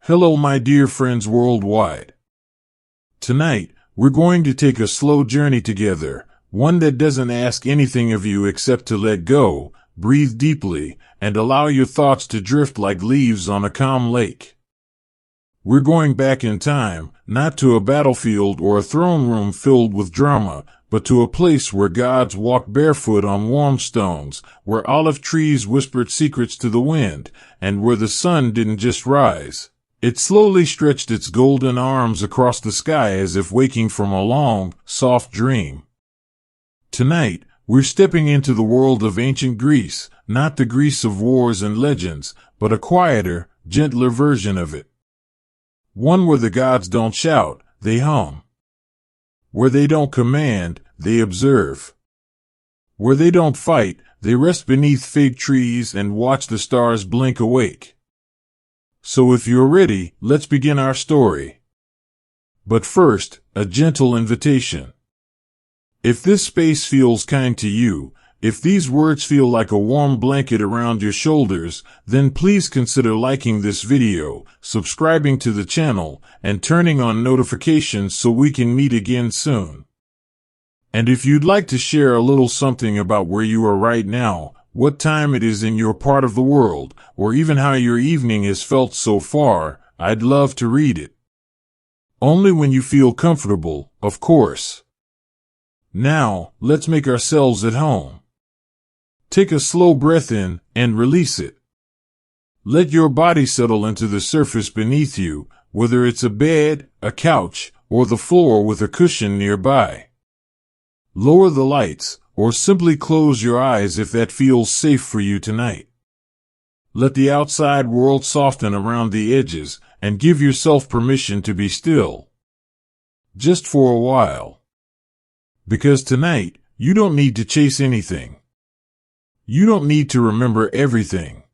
Hello my dear friends worldwide. Tonight, we're going to take a slow journey together, one that doesn't ask anything of you except to let go, breathe deeply, and allow your thoughts to drift like leaves on a calm lake. We're going back in time, not to a battlefield or a throne room filled with drama, but to a place where gods walked barefoot on warm stones, where olive trees whispered secrets to the wind, and where the sun didn't just rise. It slowly stretched its golden arms across the sky as if waking from a long, soft dream. Tonight, we're stepping into the world of ancient Greece, not the Greece of wars and legends, but a quieter, gentler version of it. One where the gods don't shout, they hum. Where they don't command, they observe. Where they don't fight, they rest beneath fig trees and watch the stars blink awake. So if you're ready, let's begin our story. But first, a gentle invitation. If this space feels kind to you, if these words feel like a warm blanket around your shoulders, then please consider liking this video, subscribing to the channel, and turning on notifications so we can meet again soon. And if you'd like to share a little something about where you are right now, what time it is in your part of the world, or even how your evening has felt so far, I'd love to read it. Only when you feel comfortable, of course. Now, let's make ourselves at home. Take a slow breath in and release it. Let your body settle into the surface beneath you, whether it's a bed, a couch, or the floor with a cushion nearby. Lower the lights, or simply close your eyes if that feels safe for you tonight. Let the outside world soften around the edges, and give yourself permission to be still. Just for a while. Because tonight, you don't need to chase anything. You don't need to remember everything.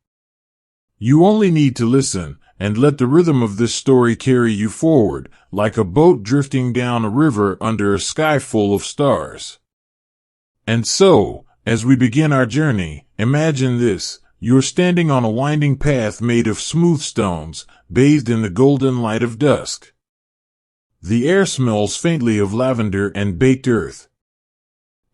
You only need to listen, and let the rhythm of this story carry you forward, like a boat drifting down a river under a sky full of stars. And so, as we begin our journey, imagine this: you're standing on a winding path made of smooth stones, bathed in the golden light of dusk. The air smells faintly of lavender and baked earth.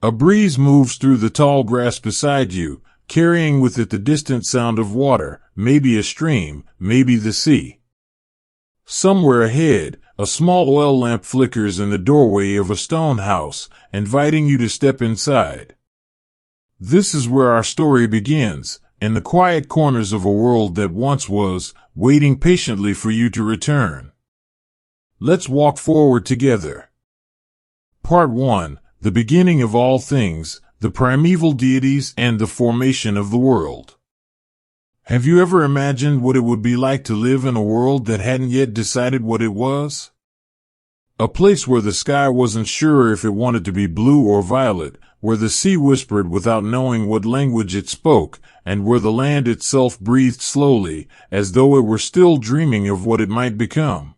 A breeze moves through the tall grass beside you, carrying with it the distant sound of water, maybe a stream, maybe the sea. Somewhere ahead, a small oil lamp flickers in the doorway of a stone house, inviting you to step inside. This is where our story begins, in the quiet corners of a world that once was, waiting patiently for you to return. Let's walk forward together. Part 1, the beginning of all things, the primeval deities and the formation of the world. Have you ever imagined what it would be like to live in a world that hadn't yet decided what it was? A place where the sky wasn't sure if it wanted to be blue or violet, where the sea whispered without knowing what language it spoke, and where the land itself breathed slowly, as though it were still dreaming of what it might become.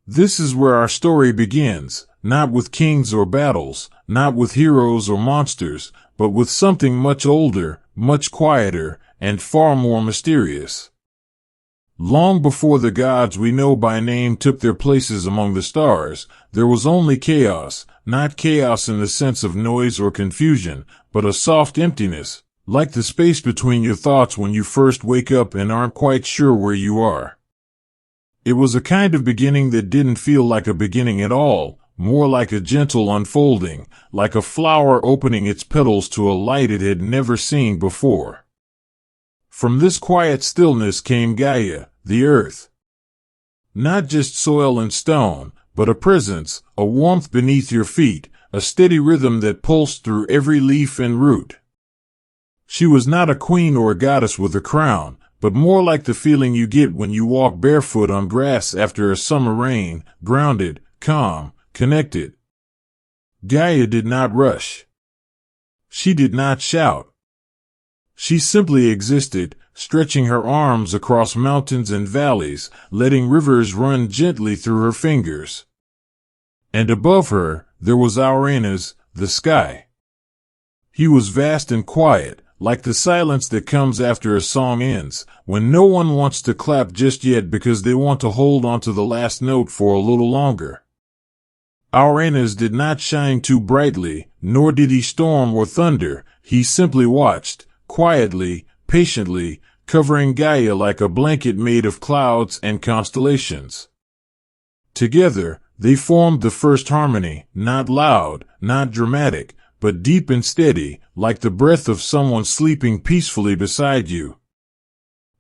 This is where our story begins, not with kings or battles, not with heroes or monsters, but with something much older, much quieter, and far more mysterious. Long before the gods we know by name took their places among the stars, there was only chaos, not chaos in the sense of noise or confusion, but a soft emptiness, like the space between your thoughts when you first wake up and aren't quite sure where you are. It was a kind of beginning that didn't feel like a beginning at all, more like a gentle unfolding, like a flower opening its petals to a light it had never seen before. From this quiet stillness came Gaia, the earth. Not just soil and stone, but a presence, a warmth beneath your feet, a steady rhythm that pulsed through every leaf and root. She was not a queen or a goddess with a crown, but more like the feeling you get when you walk barefoot on grass after a summer rain, grounded, calm, connected. Gaia did not rush. She did not shout. She simply existed, stretching her arms across mountains and valleys, letting rivers run gently through her fingers. And above her, there was Uranus, the sky. He was vast and quiet, like the silence that comes after a song ends, when no one wants to clap just yet because they want to hold on to the last note for a little longer. Our Enes did not shine too brightly, nor did he storm or thunder. He simply watched, quietly, patiently, covering Gaia like a blanket made of clouds and constellations. Together, they formed the first harmony, not loud, not dramatic, but deep and steady, like the breath of someone sleeping peacefully beside you.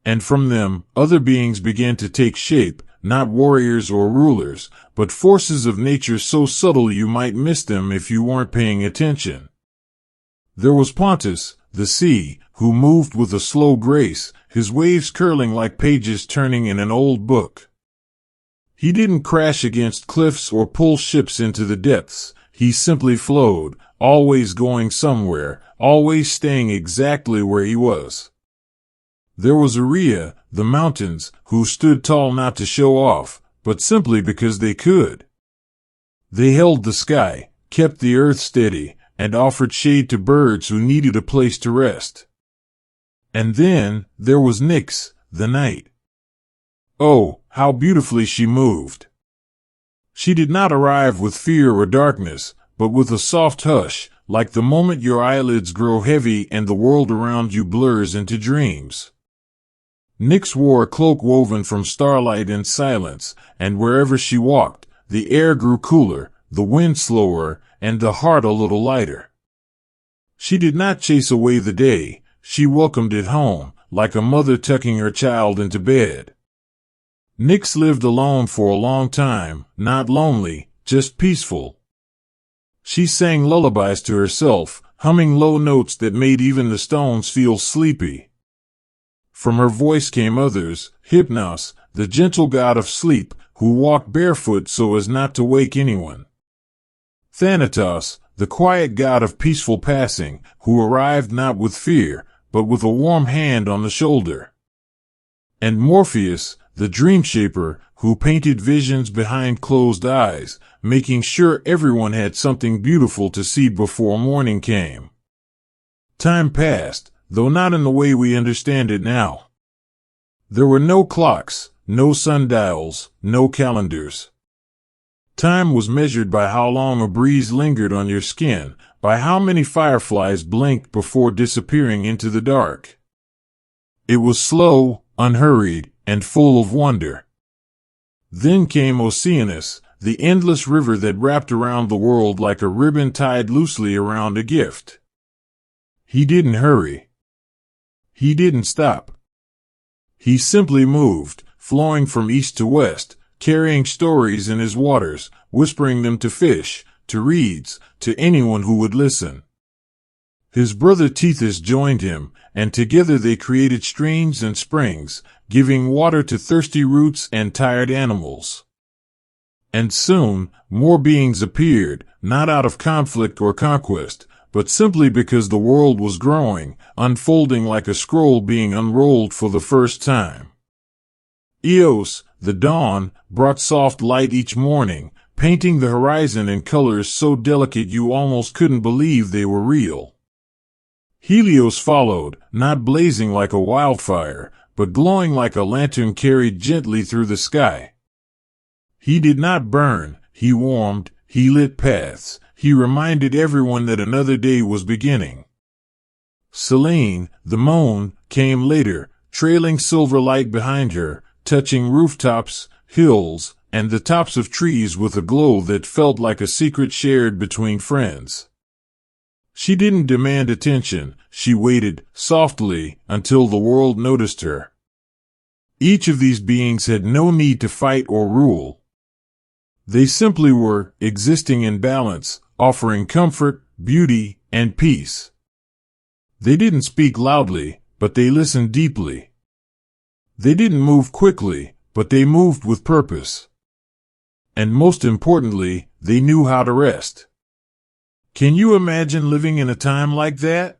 And from them, other beings began to take shape, not warriors or rulers, but forces of nature so subtle you might miss them if you weren't paying attention. There was Pontus, the sea, who moved with a slow grace, his waves curling like pages turning in an old book. He didn't crash against cliffs or pull ships into the depths. He simply flowed, always going somewhere, always staying exactly where he was. There was Aurea, the mountains, who stood tall not to show off, but simply because they could. They held the sky, kept the earth steady, and offered shade to birds who needed a place to rest. And then, there was Nyx, the night. Oh, how beautifully she moved. She did not arrive with fear or darkness, but with a soft hush, like the moment your eyelids grow heavy and the world around you blurs into dreams. Nyx wore a cloak woven from starlight and silence, and wherever she walked, the air grew cooler, the wind slower, and the heart a little lighter. She did not chase away the day, she welcomed it home, like a mother tucking her child into bed. Nyx lived alone for a long time, not lonely, just peaceful. She sang lullabies to herself, humming low notes that made even the stones feel sleepy. From her voice came others, Hypnos, the gentle god of sleep, who walked barefoot so as not to wake anyone. Thanatos, the quiet god of peaceful passing, who arrived not with fear, but with a warm hand on the shoulder. And Morpheus, the dream shaper, who painted visions behind closed eyes, making sure everyone had something beautiful to see before morning came. Time passed, though not in the way we understand it now. There were no clocks, no sundials, no calendars. Time was measured by how long a breeze lingered on your skin, by how many fireflies blinked before disappearing into the dark. It was slow, unhurried, and full of wonder. Then came Oceanus, the endless river that wrapped around the world like a ribbon tied loosely around a gift. He didn't hurry. He didn't stop. He simply moved, flowing from east to west, carrying stories in his waters, whispering them to fish, to reeds, to anyone who would listen. His brother Tethys joined him, and together they created streams and springs, giving water to thirsty roots and tired animals. And soon, more beings appeared, not out of conflict or conquest, but simply because the world was growing, unfolding like a scroll being unrolled for the first time. Eos, the dawn, brought soft light each morning, painting the horizon in colors so delicate you almost couldn't believe they were real. Helios followed, not blazing like a wildfire, but glowing like a lantern carried gently through the sky. He did not burn, he warmed, he lit paths, he reminded everyone that another day was beginning. Selene, the moon, came later, trailing silver light behind her, touching rooftops, hills, and the tops of trees with a glow that felt like a secret shared between friends. She didn't demand attention, she waited, softly, until the world noticed her. Each of these beings had no need to fight or rule. They simply were, existing in balance, offering comfort, beauty, and peace. They didn't speak loudly, but they listened deeply. They didn't move quickly, but they moved with purpose. And most importantly, they knew how to rest. Can you imagine living in a time like that?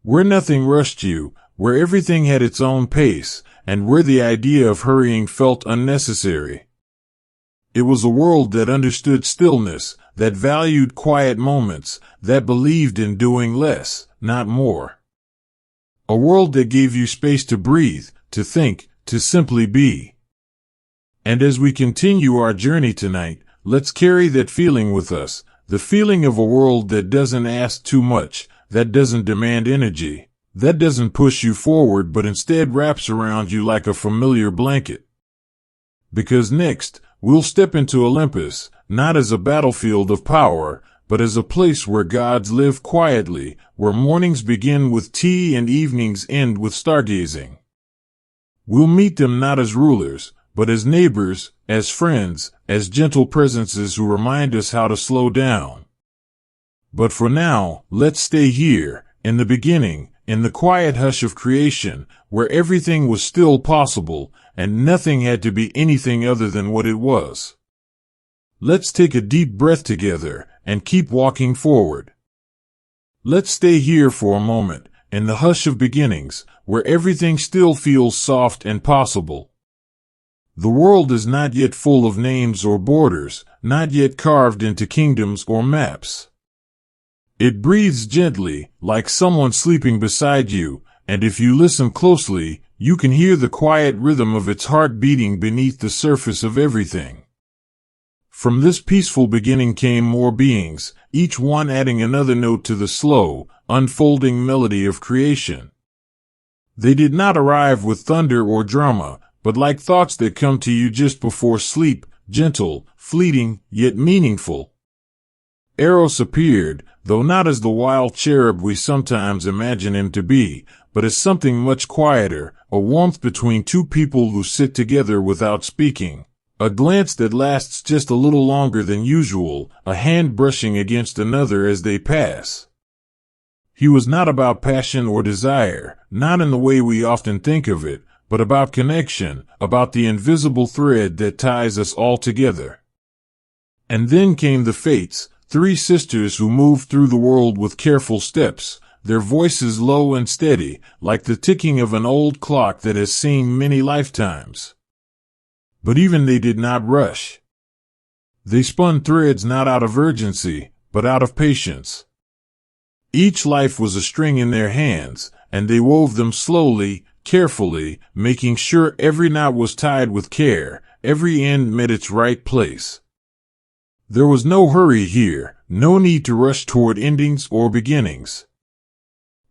Where nothing rushed you, where everything had its own pace, and where the idea of hurrying felt unnecessary. It was a world that understood stillness, that valued quiet moments, that believed in doing less, not more. A world that gave you space to breathe, to think, to simply be. And as we continue our journey tonight, let's carry that feeling with us, the feeling of a world that doesn't ask too much, that doesn't demand energy, that doesn't push you forward but instead wraps around you like a familiar blanket. Because next, we'll step into Olympus, not as a battlefield of power, but as a place where gods live quietly, where mornings begin with tea and evenings end with stargazing. We'll meet them not as rulers, but as neighbors, as friends, as gentle presences who remind us how to slow down. But for now, let's stay here, in the beginning, in the quiet hush of creation, where everything was still possible, and nothing had to be anything other than what it was. Let's take a deep breath together, and keep walking forward. Let's stay here for a moment, in the hush of beginnings, where everything still feels soft and possible. The world is not yet full of names or borders, not yet carved into kingdoms or maps. It breathes gently, like someone sleeping beside you, and if you listen closely, you can hear the quiet rhythm of its heart beating beneath the surface of everything. From this peaceful beginning came more beings, each one adding another note to the slow, unfolding melody of creation. They did not arrive with thunder or drama, but like thoughts that come to you just before sleep, gentle, fleeting, yet meaningful. Eros appeared, though not as the wild cherub we sometimes imagine him to be, but as something much quieter, a warmth between two people who sit together without speaking. A glance that lasts just a little longer than usual, a hand brushing against another as they pass. He was not about passion or desire, not in the way we often think of it, but about connection, about the invisible thread that ties us all together. And then came the Fates, three sisters who moved through the world with careful steps, their voices low and steady, like the ticking of an old clock that has seen many lifetimes. But even they did not rush. They spun threads not out of urgency, but out of patience. Each life was a string in their hands, and they wove them slowly, carefully, making sure every knot was tied with care, every end met its right place. There was no hurry here, no need to rush toward endings or beginnings.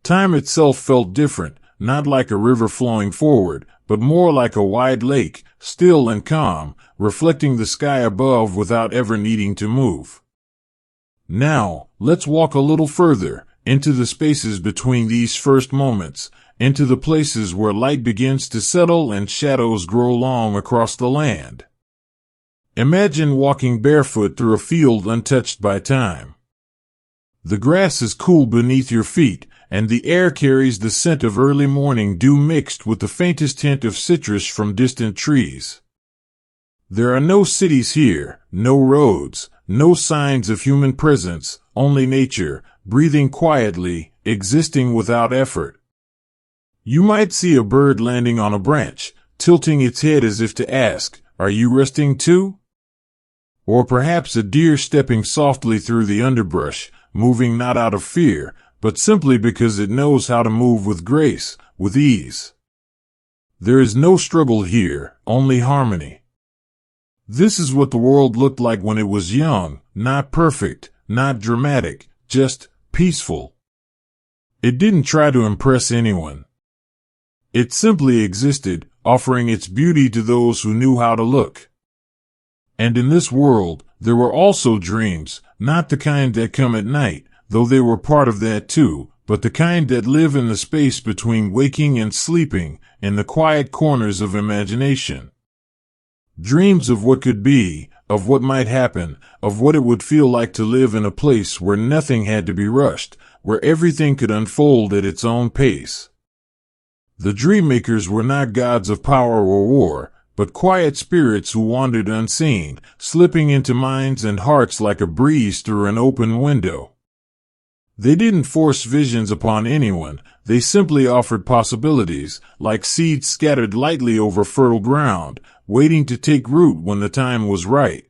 Time itself felt different, not like a river flowing forward, but more like a wide lake, still and calm, reflecting the sky above without ever needing to move. Now, let's walk a little further, into the spaces between these first moments, into the places where light begins to settle and shadows grow long across the land. Imagine walking barefoot through a field untouched by time. The grass is cool beneath your feet, and the air carries the scent of early morning dew mixed with the faintest hint of citrus from distant trees. There are no cities here, no roads, no signs of human presence, only nature, breathing quietly, existing without effort. You might see a bird landing on a branch, tilting its head as if to ask, "Are you resting too?" Or perhaps a deer stepping softly through the underbrush, moving not out of fear, but simply because it knows how to move with grace, with ease. There is no struggle here, only harmony. This is what the world looked like when it was young, not perfect, not dramatic, just peaceful. It didn't try to impress anyone. It simply existed, offering its beauty to those who knew how to look. And in this world, there were also dreams, not the kind that come at night, though they were part of that too, but the kind that live in the space between waking and sleeping, in the quiet corners of imagination. Dreams of what could be, of what might happen, of what it would feel like to live in a place where nothing had to be rushed, where everything could unfold at its own pace. The dream makers were not gods of power or war, but quiet spirits who wandered unseen, slipping into minds and hearts like a breeze through an open window. They didn't force visions upon anyone, they simply offered possibilities, like seeds scattered lightly over fertile ground, waiting to take root when the time was right.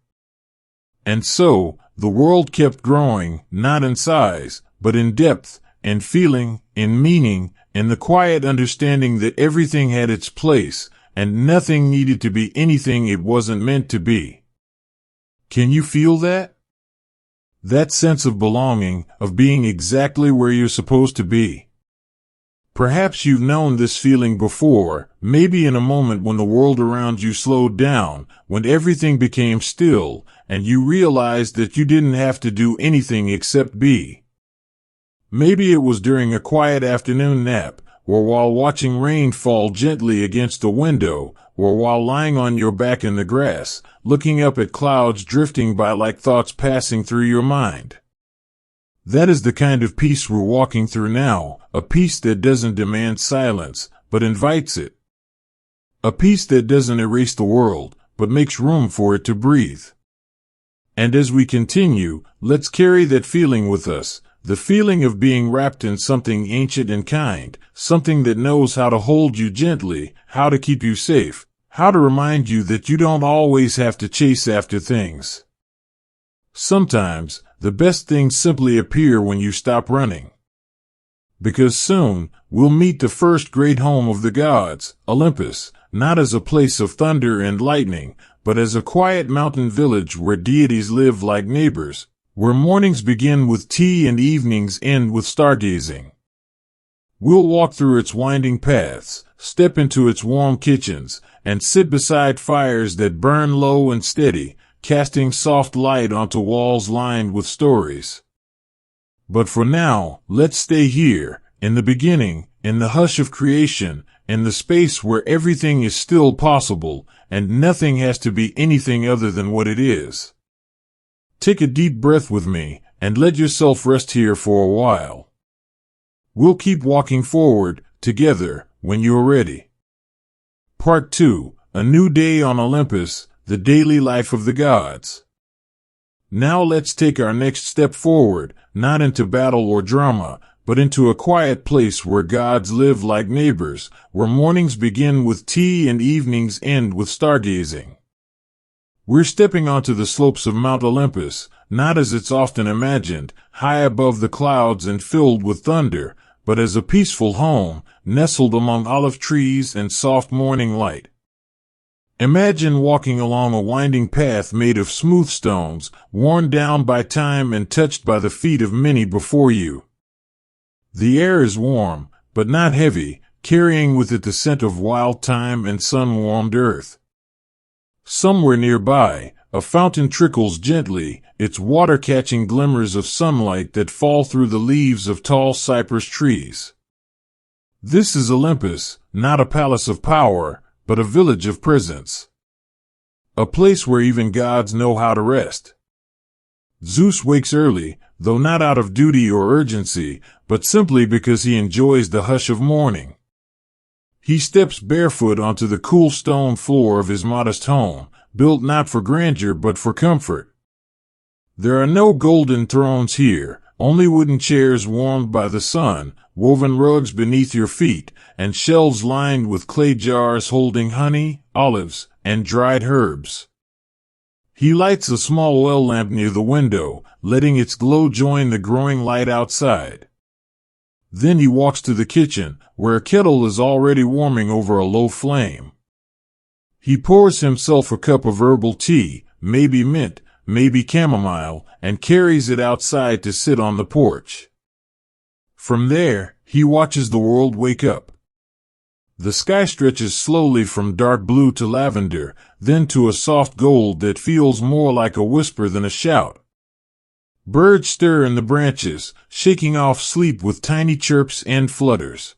And so, the world kept growing, not in size, but in depth, in feeling, in meaning, and the quiet understanding that everything had its place, and nothing needed to be anything it wasn't meant to be. Can you feel that? That sense of belonging, of being exactly where you're supposed to be. Perhaps you've known this feeling before, maybe in a moment when the world around you slowed down, when everything became still, and you realized that you didn't have to do anything except be. Maybe it was during a quiet afternoon nap, or while watching rain fall gently against the window, or while lying on your back in the grass, looking up at clouds drifting by like thoughts passing through your mind. That is the kind of peace we're walking through now, a peace that doesn't demand silence, but invites it. A peace that doesn't erase the world, but makes room for it to breathe. And as we continue, let's carry that feeling with us, the feeling of being wrapped in something ancient and kind, something that knows how to hold you gently, how to keep you safe, how to remind you that you don't always have to chase after things. Sometimes, the best things simply appear when you stop running. Because soon, we'll meet the first great home of the gods, Olympus, not as a place of thunder and lightning, but as a quiet mountain village where deities live like neighbors, where mornings begin with tea and evenings end with stargazing. We'll walk through its winding paths, step into its warm kitchens, and sit beside fires that burn low and steady, casting soft light onto walls lined with stories. But for now, let's stay here, in the beginning, in the hush of creation, in the space where everything is still possible, and nothing has to be anything other than what it is. Take a deep breath with me, and let yourself rest here for a while. We'll keep walking forward, together, when you're ready. Part 2, A New Day on Olympus, the Daily Life of the Gods. Now let's take our next step forward, not into battle or drama, but into a quiet place where gods live like neighbors, where mornings begin with tea and evenings end with stargazing. We're stepping onto the slopes of Mount Olympus, not as it's often imagined, high above the clouds and filled with thunder, but as a peaceful home, nestled among olive trees and soft morning light. Imagine walking along a winding path made of smooth stones, worn down by time and touched by the feet of many before you. The air is warm, but not heavy, carrying with it the scent of wild thyme and sun-warmed earth. Somewhere nearby, a fountain trickles gently, its water catching glimmers of sunlight that fall through the leaves of tall cypress trees. This is Olympus, not a palace of power, but a village of presence. A place where even gods know how to rest. Zeus wakes early, though not out of duty or urgency, but simply because he enjoys the hush of morning. He steps barefoot onto the cool stone floor of his modest home, built not for grandeur but for comfort. There are no golden thrones here, only wooden chairs warmed by the sun, woven rugs beneath your feet, and shelves lined with clay jars holding honey, olives, and dried herbs. He lights a small oil lamp near the window, letting its glow join the growing light outside. Then he walks to the kitchen, where a kettle is already warming over a low flame. He pours himself a cup of herbal tea, maybe mint, maybe chamomile, and carries it outside to sit on the porch. From there, he watches the world wake up. The sky stretches slowly from dark blue to lavender, then to a soft gold that feels more like a whisper than a shout. Birds stir in the branches, shaking off sleep with tiny chirps and flutters.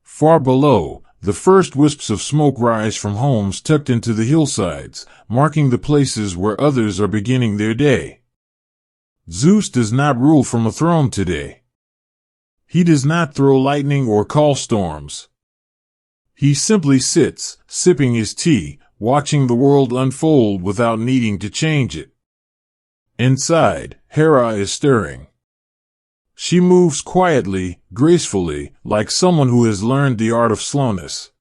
Far below, the first wisps of smoke rise from homes tucked into the hillsides, marking the places where others are beginning their day. Zeus does not rule from a throne today. He does not throw lightning or call storms. He simply sits, sipping his tea, watching the world unfold without needing to change it. Inside, Hera is stirring. She moves quietly, gracefully, like someone who has learned the art of slowness.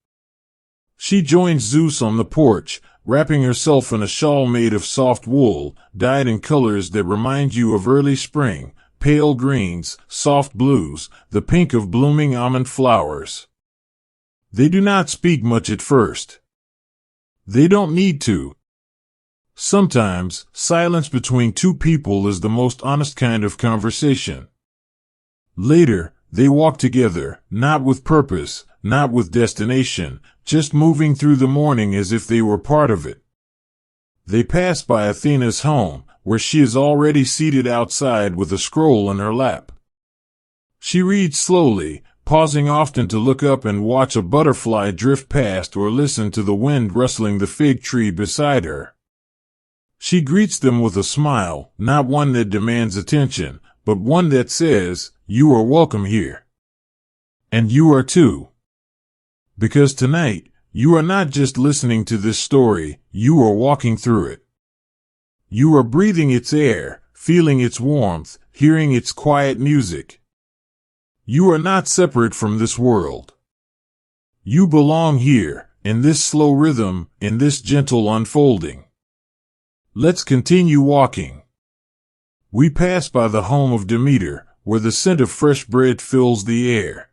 She joins Zeus on the porch, wrapping herself in a shawl made of soft wool, dyed in colors that remind you of early spring, pale greens, soft blues, the pink of blooming almond flowers. They do not speak much at first. They don't need to. Sometimes, silence between two people is the most honest kind of conversation. Later, they walk together, not with purpose, not with destination, just moving through the morning as if they were part of it. They pass by Athena's home, where she is already seated outside with a scroll in her lap. She reads slowly, pausing often to look up and watch a butterfly drift past or listen to the wind rustling the fig tree beside her. She greets them with a smile, not one that demands attention, but one that says, "You are welcome here. And you are too. Because tonight, you are not just listening to this story, you are walking through it. You are breathing its air, feeling its warmth, hearing its quiet music. You are not separate from this world. You belong here, in this slow rhythm, in this gentle unfolding." Let's continue walking. We pass by the home of Demeter, where the scent of fresh bread fills the air.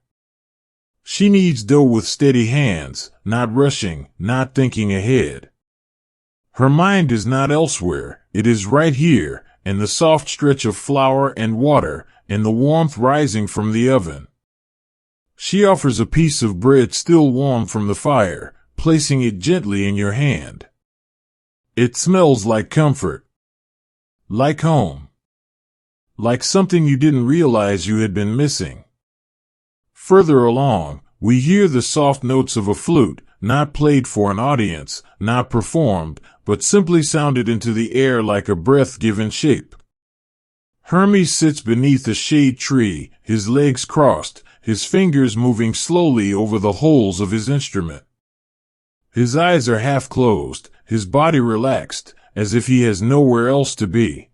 She kneads dough with steady hands, not rushing, not thinking ahead. Her mind is not elsewhere, it is right here, in the soft stretch of flour and water, in the warmth rising from the oven. She offers a piece of bread still warm from the fire, placing it gently in your hand. It smells like comfort. Like home. Like something you didn't realize you had been missing. Further along, we hear the soft notes of a flute, not played for an audience, not performed, but simply sounded into the air like a breath given shape. Hermes sits beneath a shade tree, his legs crossed, his fingers moving slowly over the holes of his instrument. His eyes are half closed, his body relaxed, as if he has nowhere else to be.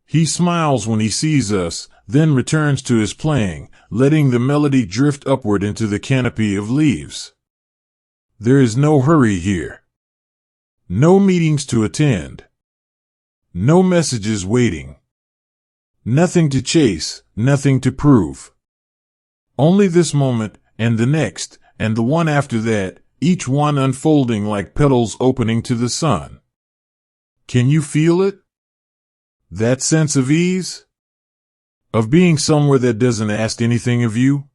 He smiles when he sees us, then returns to his playing, letting the melody drift upward into the canopy of leaves. There is no hurry here. No meetings to attend. No messages waiting. Nothing to chase, nothing to prove. Only this moment, and the next, and the one after that, each one unfolding like petals opening to the sun. Can you feel it? That sense of ease? Of being somewhere that doesn't ask anything of you?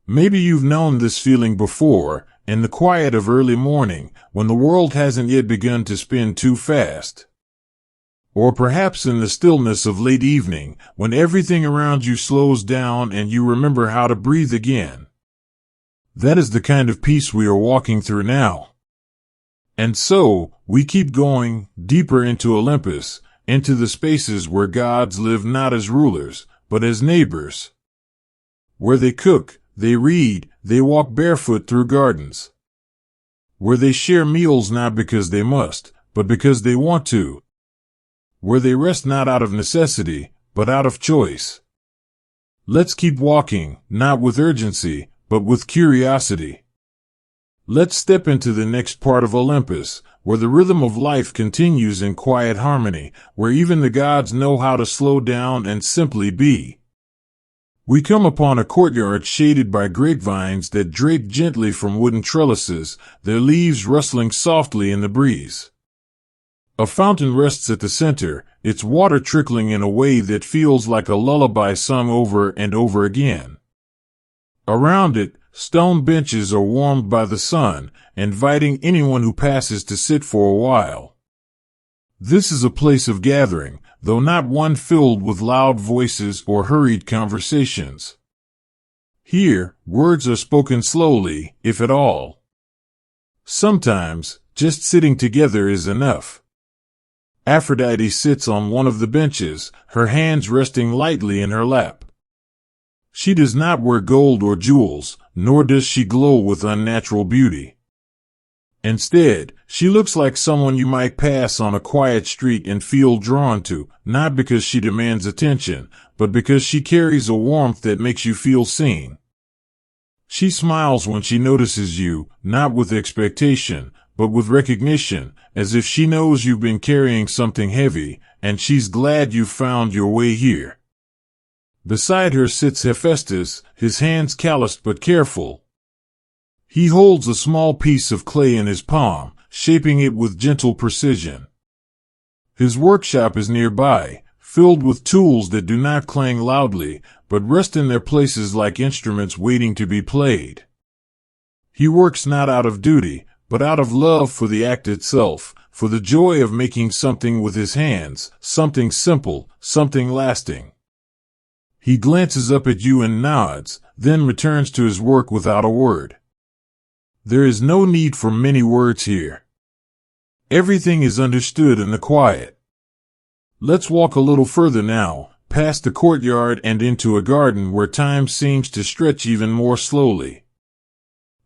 Maybe you've known this feeling before, in the quiet of early morning, when the world hasn't yet begun to spin too fast. Or perhaps in the stillness of late evening, when everything around you slows down and you remember how to breathe again. That is the kind of peace we are walking through now. And so, we keep going, deeper into Olympus, into the spaces where gods live not as rulers, but as neighbors. Where they cook, they read, they walk barefoot through gardens. Where they share meals not because they must, but because they want to. Where they rest not out of necessity, but out of choice. Let's keep walking, not with urgency, but with curiosity. Let's step into the next part of Olympus, where the rhythm of life continues in quiet harmony, where even the gods know how to slow down and simply be. We come upon a courtyard shaded by grapevines that drape gently from wooden trellises, their leaves rustling softly in the breeze. A fountain rests at the center, its water trickling in a way that feels like a lullaby sung over and over again. Around it, stone benches are warmed by the sun, inviting anyone who passes to sit for a while. This is a place of gathering, though not one filled with loud voices or hurried conversations. Here, words are spoken slowly, if at all. Sometimes, just sitting together is enough. Aphrodite sits on one of the benches, her hands resting lightly in her lap. She does not wear gold or jewels, nor does she glow with unnatural beauty. Instead, she looks like someone you might pass on a quiet street and feel drawn to, not because she demands attention, but because she carries a warmth that makes you feel seen. She smiles when she notices you, not with expectation, but with recognition, as if she knows you've been carrying something heavy, and she's glad you found your way here. Beside her sits Hephaestus, his hands calloused but careful. He holds a small piece of clay in his palm, shaping it with gentle precision. His workshop is nearby, filled with tools that do not clang loudly, but rest in their places like instruments waiting to be played. He works not out of duty, but out of love for the act itself, for the joy of making something with his hands, something simple, something lasting. He glances up at you and nods, then returns to his work without a word. There is no need for many words here. Everything is understood in the quiet. Let's walk a little further now, past the courtyard and into a garden where time seems to stretch even more slowly.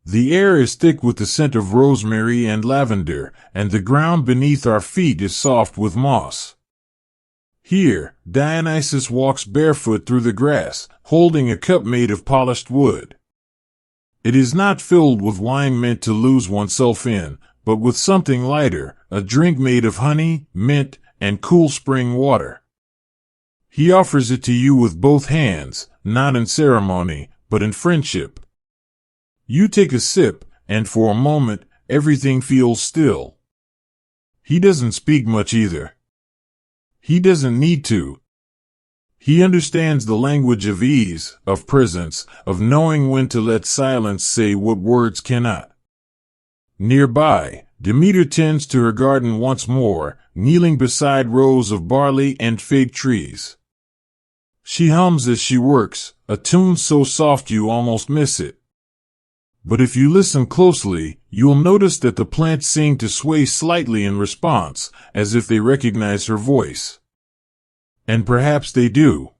The air is thick with the scent of rosemary and lavender, and the ground beneath our feet is soft with moss. Here, Dionysus walks barefoot through the grass, holding a cup made of polished wood. It is not filled with wine meant to lose oneself in, but with something lighter, a drink made of honey, mint, and cool spring water. He offers it to you with both hands, not in ceremony, but in friendship. You take a sip, and for a moment, everything feels still. He doesn't speak much either. He doesn't need to. He understands the language of ease, of presence, of knowing when to let silence say what words cannot. Nearby, Demeter tends to her garden once more, kneeling beside rows of barley and fig trees. She hums as she works, a tune so soft you almost miss it. But if you listen closely, you'll notice that the plants seem to sway slightly in response, as if they recognize her voice. And perhaps they do.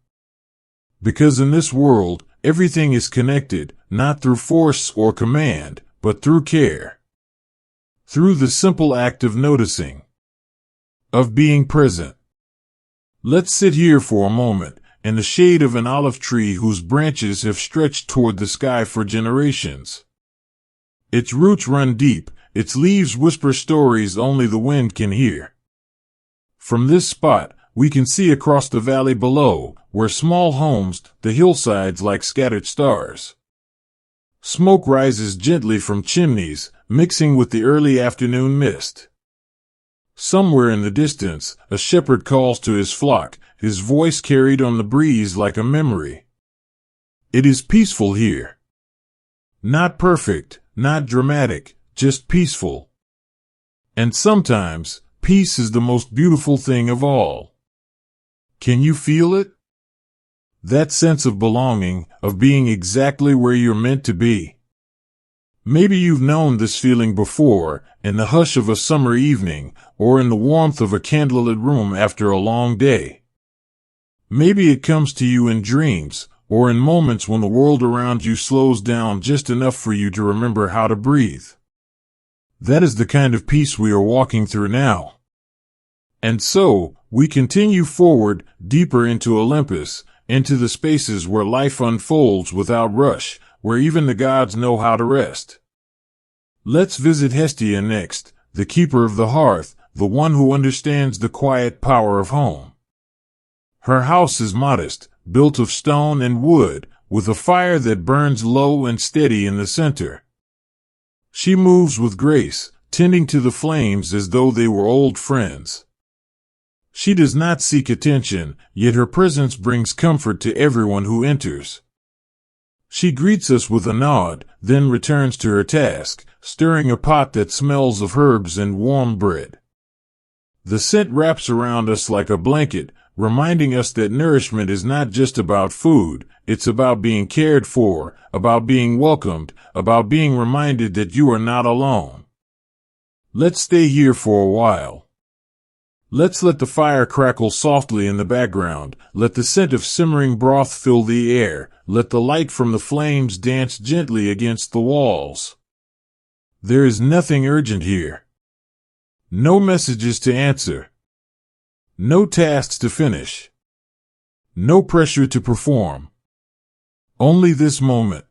Because in this world, everything is connected, not through force or command, but through care. Through the simple act of noticing. Of being present. Let's sit here for a moment, in the shade of an olive tree whose branches have stretched toward the sky for generations. Its roots run deep, its leaves whisper stories only the wind can hear. From this spot, we can see across the valley below, where small homes, the hillsides like scattered stars. Smoke rises gently from chimneys, mixing with the early afternoon mist. Somewhere in the distance, a shepherd calls to his flock, his voice carried on the breeze like a memory. It is peaceful here. Not perfect, not dramatic, just peaceful. And sometimes, peace is the most beautiful thing of all. Can you feel it? That sense of belonging, of being exactly where you're meant to be. Maybe you've known this feeling before, in the hush of a summer evening, or in the warmth of a candlelit room after a long day. Maybe it comes to you in dreams, or in moments when the world around you slows down just enough for you to remember how to breathe. That is the kind of peace we are walking through now. And so, we continue forward, deeper into Olympus, into the spaces where life unfolds without rush, where even the gods know how to rest. Let's visit Hestia next, the keeper of the hearth, the one who understands the quiet power of home. Her house is modest, built of stone and wood, with a fire that burns low and steady in the center. She moves with grace, tending to the flames as though they were old friends. She does not seek attention, yet her presence brings comfort to everyone who enters. She greets us with a nod, then returns to her task, stirring a pot that smells of herbs and warm bread. The scent wraps around us like a blanket, reminding us that nourishment is not just about food, it's about being cared for, about being welcomed, about being reminded that you are not alone. Let's stay here for a while. Let's let the fire crackle softly in the background, let the scent of simmering broth fill the air, let the light from the flames dance gently against the walls. There is nothing urgent here. No messages to answer. No tasks to finish. No pressure to perform. Only this moment.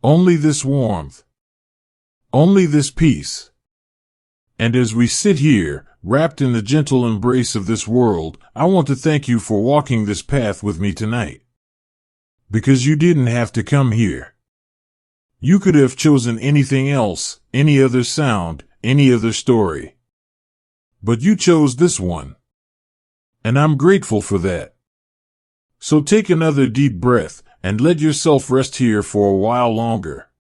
Only this warmth. Only this peace. And as we sit here, wrapped in the gentle embrace of this world, I want to thank you for walking this path with me tonight. because you didn't have to come here. You could have chosen anything else, any other sound, any other story. But you chose this one. And I'm grateful for that. So take another deep breath and let yourself rest here for a while longer.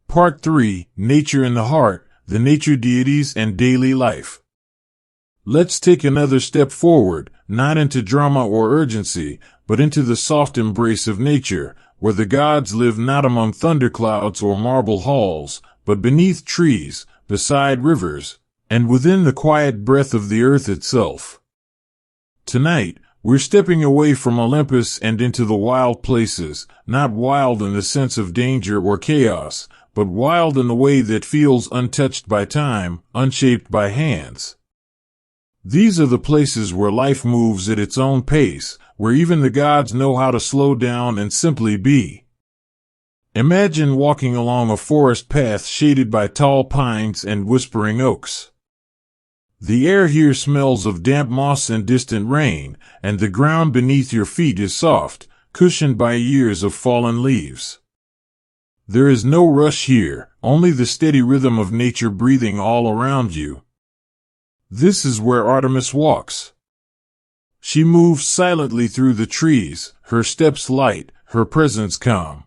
Part 3, Nature in the Heart, the Nature Deities and Daily Life. Let's take another step forward, not into drama or urgency, but into the soft embrace of nature, where the gods live not among thunderclouds or marble halls, but beneath trees, beside rivers, and within the quiet breath of the earth itself. Tonight, we're stepping away from Olympus and into the wild places, not wild in the sense of danger or chaos, but wild in the way that feels untouched by time, unshaped by hands. These are the places where life moves at its own pace, where even the gods know how to slow down and simply be. Imagine walking along a forest path shaded by tall pines and whispering oaks. The air here smells of damp moss and distant rain, and the ground beneath your feet is soft, cushioned by years of fallen leaves. There is no rush here, only the steady rhythm of nature breathing all around you. This is where Artemis walks. She moves silently through the trees, her steps light, her presence calm.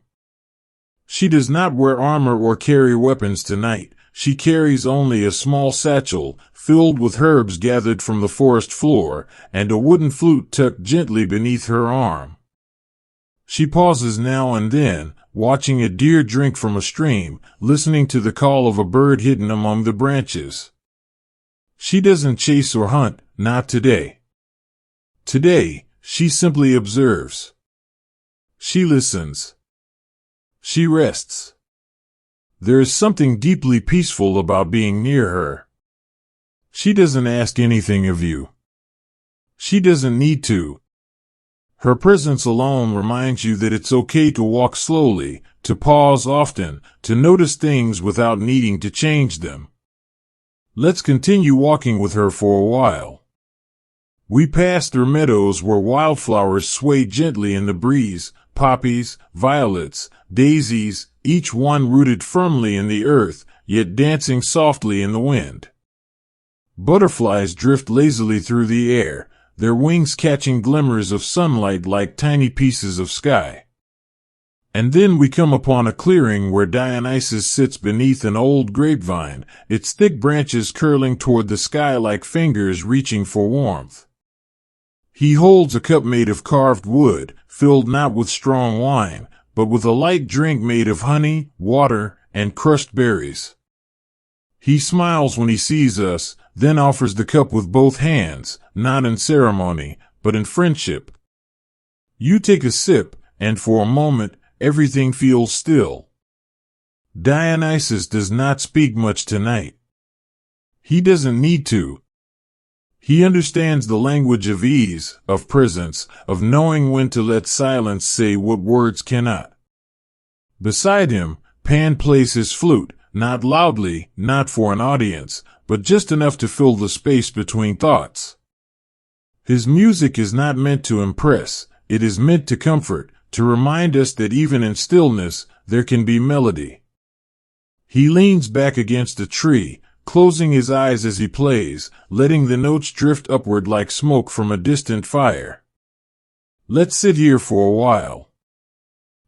She does not wear armor or carry weapons tonight. She carries only a small satchel, filled with herbs gathered from the forest floor, and a wooden flute tucked gently beneath her arm. She pauses now and then, watching a deer drink from a stream, listening to the call of a bird hidden among the branches. She doesn't chase or hunt, not today. Today, she simply observes. She listens. She rests. There is something deeply peaceful about being near her. She doesn't ask anything of you. She doesn't need to. Her presence alone reminds you that it's okay to walk slowly, to pause often, to notice things without needing to change them. Let's continue walking with her for a while. We pass through meadows where wildflowers sway gently in the breeze, poppies, violets, daisies, each one rooted firmly in the earth, yet dancing softly in the wind. Butterflies drift lazily through the air, their wings catching glimmers of sunlight like tiny pieces of sky. And then we come upon a clearing where Dionysus sits beneath an old grapevine, its thick branches curling toward the sky like fingers reaching for warmth. He holds a cup made of carved wood, filled not with strong wine, but with a light drink made of honey, water, and crushed berries. He smiles when he sees us, then offers the cup with both hands, not in ceremony, but in friendship. You take a sip, and for a moment, everything feels still. Dionysus does not speak much tonight. He doesn't need to. He understands the language of ease, of presence, of knowing when to let silence say what words cannot. Beside him, Pan plays his flute, not loudly, not for an audience, but just enough to fill the space between thoughts. His music is not meant to impress, it is meant to comfort, to remind us that even in stillness, there can be melody. He leans back against a tree, closing his eyes as he plays, letting the notes drift upward like smoke from a distant fire. Let's sit here for a while.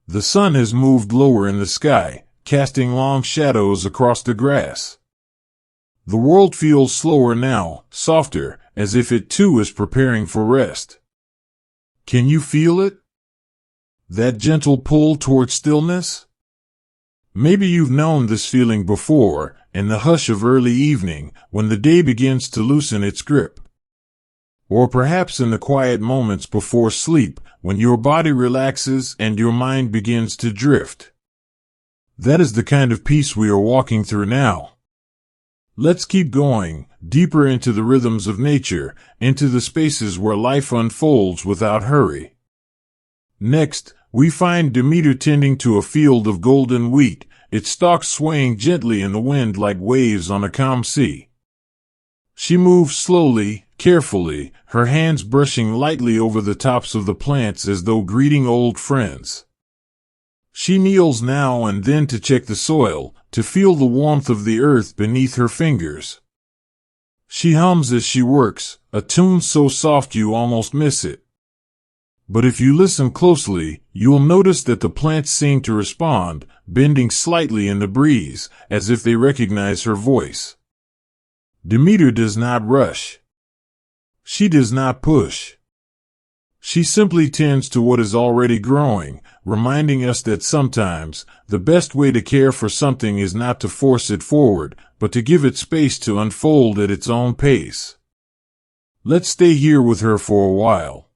The sun has moved lower in the sky, casting long shadows across the grass. The world feels slower now, softer, as if it too is preparing for rest. Can you feel it? That gentle pull toward stillness? Maybe you've known this feeling before, in the hush of early evening, when the day begins to loosen its grip. Or perhaps in the quiet moments before sleep, when your body relaxes and your mind begins to drift. That is the kind of peace we are walking through now. Let's keep going, deeper into the rhythms of nature, into the spaces where life unfolds without hurry. Next, we find Demeter tending to a field of golden wheat, its stalks swaying gently in the wind like waves on a calm sea. She moves slowly, carefully, her hands brushing lightly over the tops of the plants as though greeting old friends. She kneels now and then to check the soil, to feel the warmth of the earth beneath her fingers. She hums as she works, a tune so soft you almost miss it. But if you listen closely, you'll notice that the plants seem to respond, bending slightly in the breeze, as if they recognize her voice. Demeter does not rush. She does not push. She simply tends to what is already growing, reminding us that sometimes the best way to care for something is not to force it forward, but to give it space to unfold at its own pace. Let's stay here with her for a while.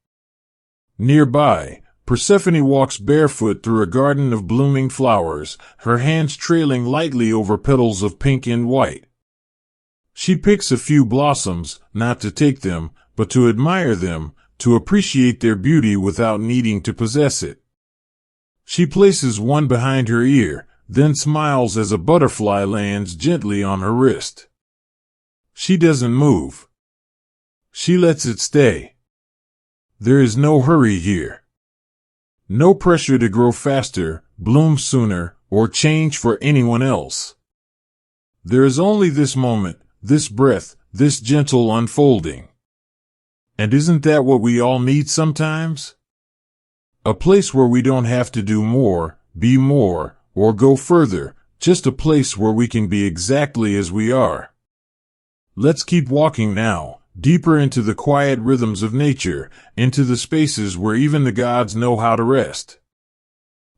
Nearby, Persephone walks barefoot through a garden of blooming flowers, her hands trailing lightly over petals of pink and white. She picks a few blossoms, not to take them, but to admire them, to appreciate their beauty without needing to possess it. She places one behind her ear, then smiles as a butterfly lands gently on her wrist. She doesn't move. She lets it stay. There is no hurry here. No pressure to grow faster, bloom sooner, or change for anyone else. There is only this moment, this breath, this gentle unfolding. And isn't that what we all need sometimes? A place where we don't have to do more, be more, or go further, just a place where we can be exactly as we are. Let's keep walking now, deeper into the quiet rhythms of nature, into the spaces where even the gods know how to rest.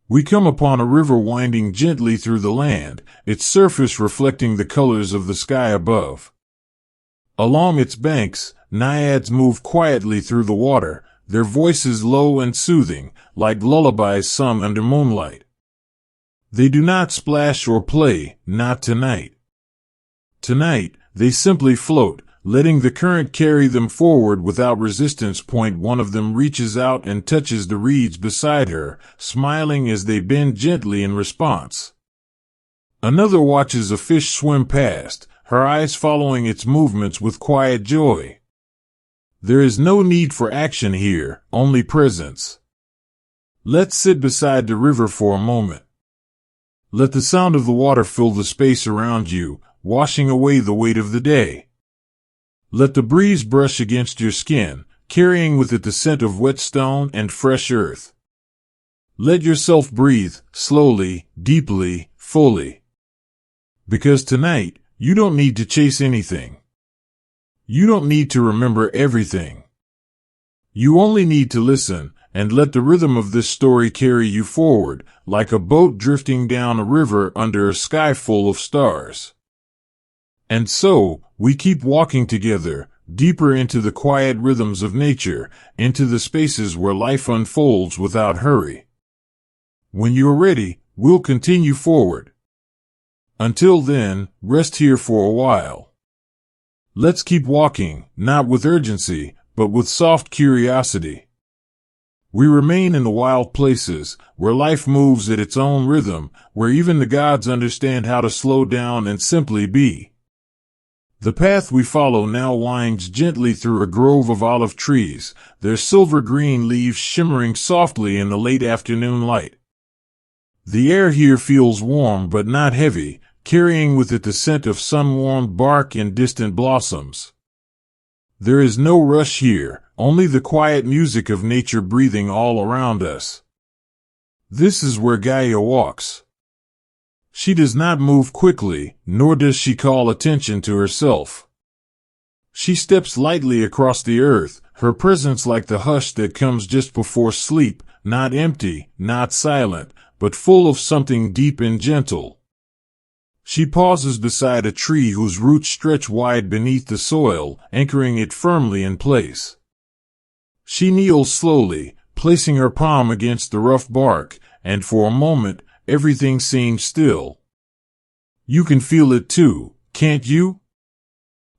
We come upon a river winding gently through the land, its surface reflecting the colors of the sky above. Along its banks, naiads move quietly through the water, their voices low and soothing, like lullabies sung under moonlight. They do not splash or play, not tonight. Tonight, they simply float, letting the current carry them forward without resistance. One of them reaches out and touches the reeds beside her, smiling as they bend gently in response. Another watches a fish swim past, her eyes following its movements with quiet joy. There is no need for action here, only presence. Let's sit beside the river for a moment. Let the sound of the water fill the space around you, washing away the weight of the day. Let the breeze brush against your skin, carrying with it the scent of wet stone and fresh earth. Let yourself breathe, slowly, deeply, fully. Because tonight, you don't need to chase anything. You don't need to remember everything. You only need to listen, and let the rhythm of this story carry you forward, like a boat drifting down a river under a sky full of stars. And so, we keep walking together, deeper into the quiet rhythms of nature, into the spaces where life unfolds without hurry. When you're ready, we'll continue forward. Until then, rest here for a while. Let's keep walking, not with urgency, but with soft curiosity. We remain in the wild places, where life moves at its own rhythm, where even the gods understand how to slow down and simply be. The path we follow now winds gently through a grove of olive trees, their silver-green leaves shimmering softly in the late afternoon light. The air here feels warm but not heavy, carrying with it the scent of sun-warmed bark and distant blossoms. There is no rush here, only the quiet music of nature breathing all around us. This is where Gaia walks. She does not move quickly, nor does she call attention to herself. She steps lightly across the earth, her presence like the hush that comes just before sleep, not empty, not silent, but full of something deep and gentle. She pauses beside a tree whose roots stretch wide beneath the soil, anchoring it firmly in place. She kneels slowly, placing her palm against the rough bark, and for a moment, everything seems still. You can feel it too, can't you?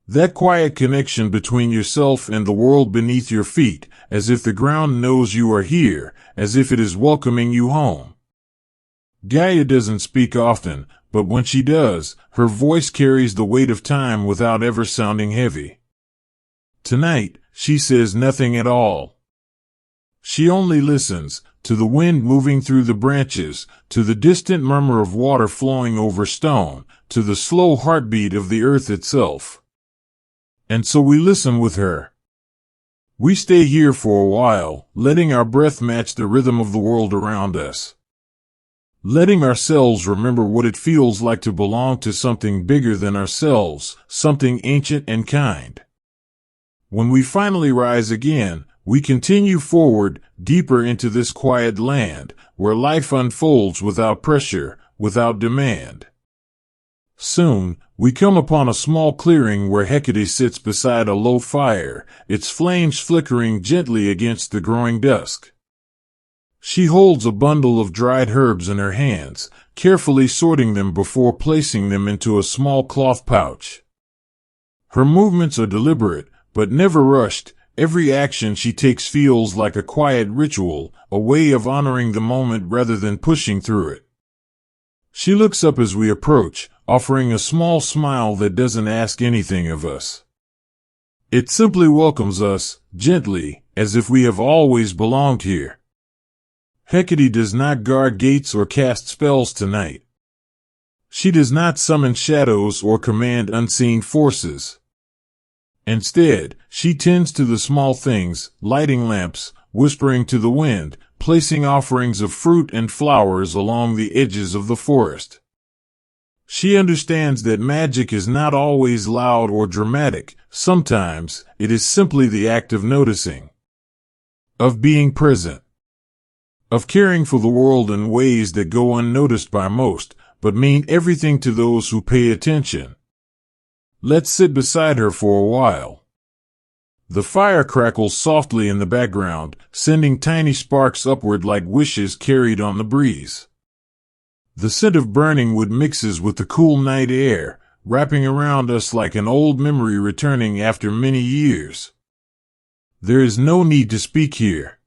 That quiet connection between yourself and the world beneath your feet, as if the ground knows you are here, as if it is welcoming you home. Gaia doesn't speak often, but when she does, her voice carries the weight of time without ever sounding heavy. Tonight, she says nothing at all. She only listens, to the wind moving through the branches, to the distant murmur of water flowing over stone, to the slow heartbeat of the earth itself. And so we listen with her. We stay here for a while, letting our breath match the rhythm of the world around us. Letting ourselves remember what it feels like to belong to something bigger than ourselves, something ancient and kind. When we finally rise again, we continue forward, deeper into this quiet land, where life unfolds without pressure, without demand. Soon, we come upon a small clearing where Hecate sits beside a low fire, its flames flickering gently against the growing dusk. She holds a bundle of dried herbs in her hands, carefully sorting them before placing them into a small cloth pouch. Her movements are deliberate, but never rushed. Every action she takes feels like a quiet ritual, a way of honoring the moment rather than pushing through it. She looks up as we approach, offering a small smile that doesn't ask anything of us. It simply welcomes us, gently, as if we have always belonged here. Hecate does not guard gates or cast spells tonight. She does not summon shadows or command unseen forces. Instead, she tends to the small things, lighting lamps, whispering to the wind, placing offerings of fruit and flowers along the edges of the forest. She understands that magic is not always loud or dramatic. Sometimes, it is simply the act of noticing, of being present, of caring for the world in ways that go unnoticed by most, but mean everything to those who pay attention. Let's sit beside her for a while. The fire crackles softly in the background, sending tiny sparks upward like wishes carried on the breeze. The scent of burning wood mixes with the cool night air, wrapping around us like an old memory returning after many years. There is no need to speak here.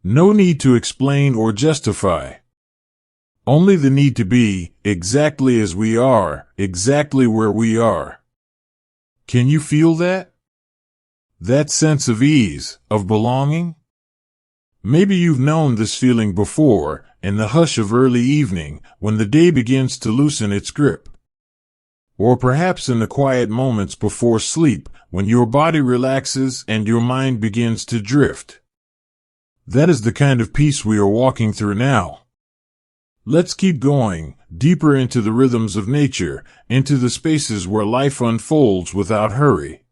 No need to explain or justify. Only the need to be, exactly as we are, exactly where we are. Can you feel that? That sense of ease, of belonging? Maybe you've known this feeling before, in the hush of early evening, when the day begins to loosen its grip. Or perhaps in the quiet moments before sleep, when your body relaxes and your mind begins to drift. That is the kind of peace we are walking through now. Let's keep going, deeper into the rhythms of nature, into the spaces where life unfolds without hurry.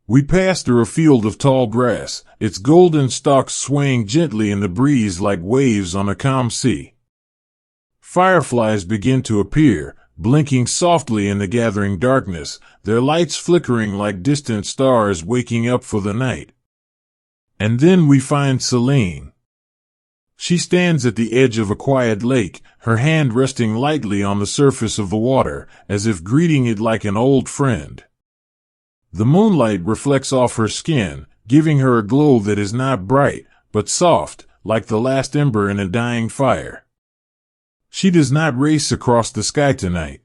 We pass through a field of tall grass, its golden stalks swaying gently in the breeze like waves on a calm sea. Fireflies begin to appear, blinking softly in the gathering darkness, their lights flickering like distant stars waking up for the night. And then we find Selene. She stands at the edge of a quiet lake, her hand resting lightly on the surface of the water, as if greeting it like an old friend. The moonlight reflects off her skin, giving her a glow that is not bright, but soft, like the last ember in a dying fire. She does not race across the sky tonight.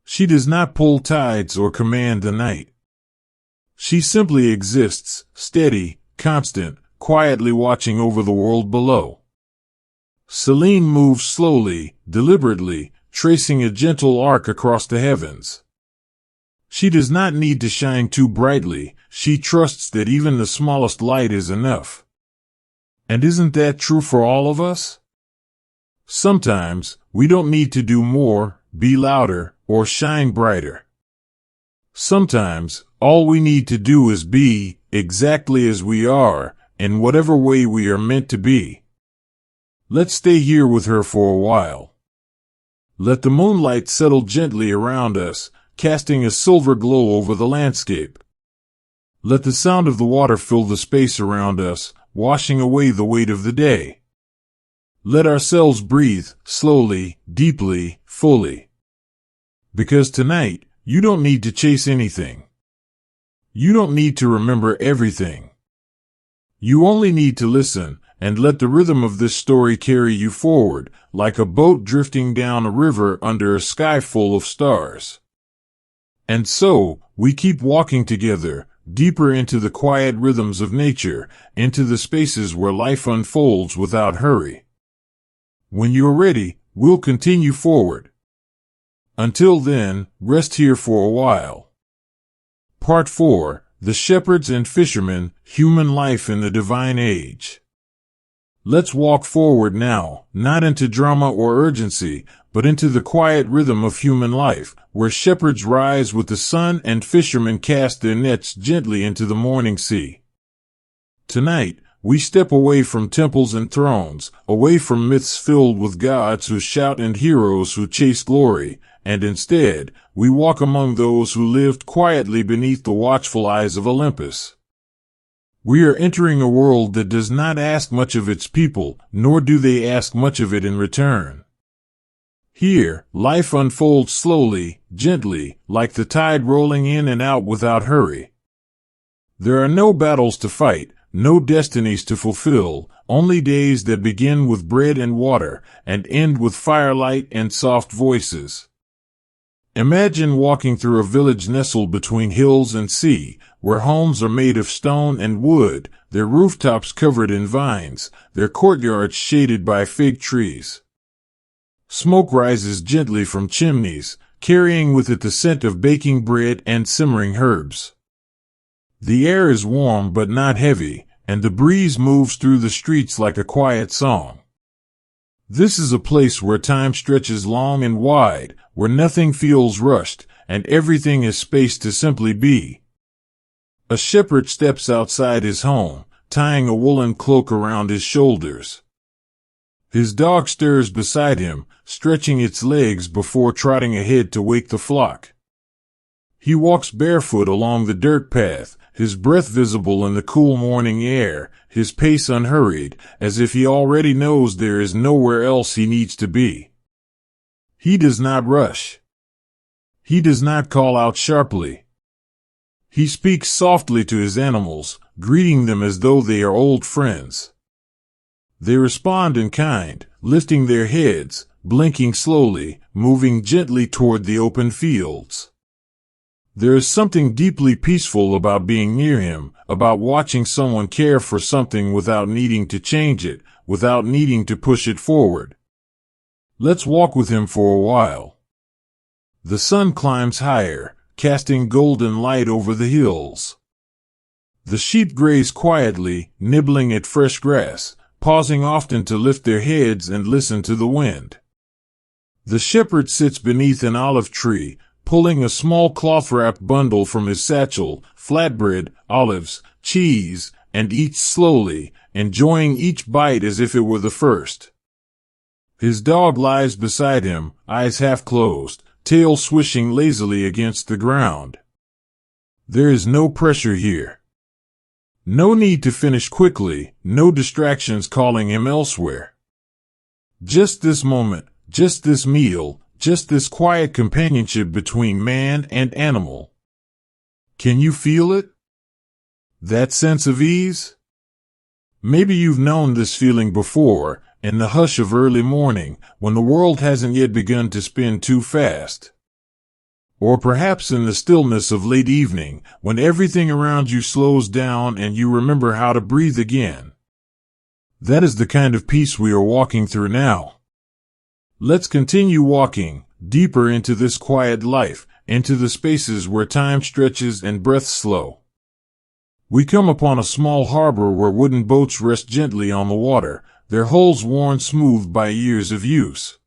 She does not pull tides or command the night. She simply exists, steady, constant, quietly watching over the world below. Selene moves slowly, deliberately, tracing a gentle arc across the heavens. She does not need to shine too brightly, she trusts that even the smallest light is enough. And isn't that true for all of us? Sometimes, we don't need to do more, be louder, or shine brighter. Sometimes, all we need to do is be, exactly as we are, in whatever way we are meant to be. Let's stay here with her for a while. Let the moonlight settle gently around us, casting a silver glow over the landscape. Let the sound of the water fill the space around us, washing away the weight of the day. Let ourselves breathe, slowly, deeply, fully. Because tonight, you don't need to chase anything. You don't need to remember everything. You only need to listen, and let the rhythm of this story carry you forward, like a boat drifting down a river under a sky full of stars. And so, we keep walking together, deeper into the quiet rhythms of nature, into the spaces where life unfolds without hurry. When you're ready, we'll continue forward. Until then, rest here for a while. Part 4: The Shepherds and Fishermen, Human Life in the Divine Age. Let's walk forward now, not into drama or urgency, but into the quiet rhythm of human life, where shepherds rise with the sun and fishermen cast their nets gently into the morning sea. Tonight, we step away from temples and thrones, away from myths filled with gods who shout and heroes who chase glory, and instead, we walk among those who lived quietly beneath the watchful eyes of Olympus. We are entering a world that does not ask much of its people, nor do they ask much of it in return. Here, life unfolds slowly, gently, like the tide rolling in and out without hurry. There are no battles to fight, no destinies to fulfill, only days that begin with bread and water, and end with firelight and soft voices. Imagine walking through a village nestled between hills and sea, where homes are made of stone and wood, their rooftops covered in vines, their courtyards shaded by fig trees. Smoke rises gently from chimneys, carrying with it the scent of baking bread and simmering herbs. The air is warm but not heavy, and the breeze moves through the streets like a quiet song. This is a place where time stretches long and wide, where nothing feels rushed, and everything is spaced to simply be. A shepherd steps outside his home, tying a woolen cloak around his shoulders. His dog stirs beside him, stretching its legs before trotting ahead to wake the flock. He walks barefoot along the dirt path, his breath visible in the cool morning air, his pace unhurried, as if he already knows there is nowhere else he needs to be. He does not rush. He does not call out sharply. He speaks softly to his animals, greeting them as though they are old friends. They respond in kind, lifting their heads, blinking slowly, moving gently toward the open fields. There is something deeply peaceful about being near him, about watching someone care for something without needing to change it, without needing to push it forward. Let's walk with him for a while. The sun climbs higher, casting golden light over the hills. The sheep graze quietly, nibbling at fresh grass, pausing often to lift their heads and listen to the wind. The shepherd sits beneath an olive tree, pulling a small cloth-wrapped bundle from his satchel, flatbread, olives, cheese, and eats slowly, enjoying each bite as if it were the first. His dog lies beside him, eyes half closed, tail swishing lazily against the ground. There is no pressure here. No need to finish quickly, no distractions calling him elsewhere. Just this moment, just this meal, just this quiet companionship between man and animal. Can you feel it? That sense of ease? Maybe you've known this feeling before, in the hush of early morning, when the world hasn't yet begun to spin too fast. Or perhaps in the stillness of late evening, when everything around you slows down and you remember how to breathe again. That is the kind of peace we are walking through now. Let's continue walking, deeper into this quiet life, into the spaces where time stretches and breaths slow. We come upon a small harbor where wooden boats rest gently on the water, their hulls worn smooth by years of use.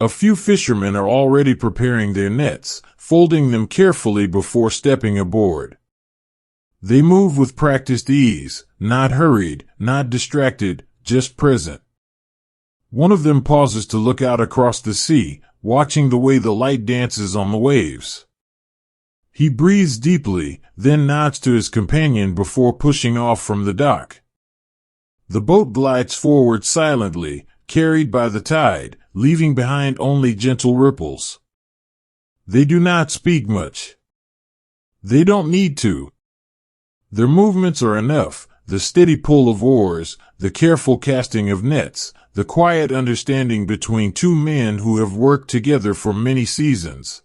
A few fishermen are already preparing their nets, folding them carefully before stepping aboard. They move with practiced ease, not hurried, not distracted, just present. One of them pauses to look out across the sea, watching the way the light dances on the waves. He breathes deeply, then nods to his companion before pushing off from the dock. The boat glides forward silently, carried by the tide, leaving behind only gentle ripples. They do not speak much. They don't need to. Their movements are enough, the steady pull of oars, the careful casting of nets, the quiet understanding between two men who have worked together for many seasons.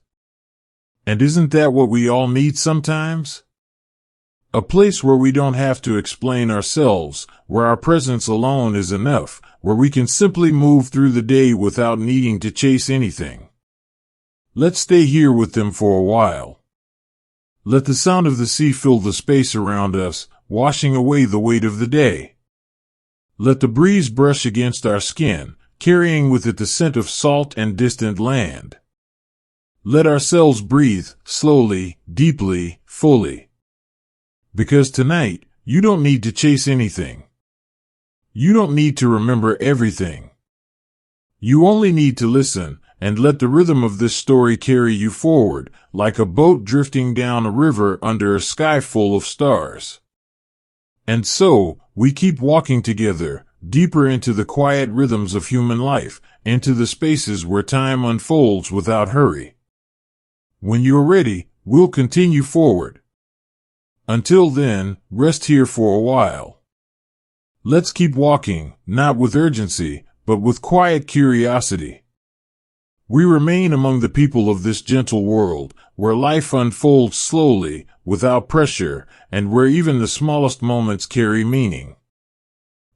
And isn't that what we all need sometimes? A place where we don't have to explain ourselves, where our presence alone is enough, where we can simply move through the day without needing to chase anything. Let's stay here with them for a while. Let the sound of the sea fill the space around us, washing away the weight of the day. Let the breeze brush against our skin, carrying with it the scent of salt and distant land. Let ourselves breathe, slowly, deeply, fully. Because tonight, you don't need to chase anything. You don't need to remember everything. You only need to listen, and let the rhythm of this story carry you forward, like a boat drifting down a river under a sky full of stars. And so, we keep walking together, deeper into the quiet rhythms of human life, into the spaces where time unfolds without hurry. When you're ready, we'll continue forward. Until then, rest here for a while. Let's keep walking, not with urgency, but with quiet curiosity. We remain among the people of this gentle world, where life unfolds slowly, without pressure, and where even the smallest moments carry meaning.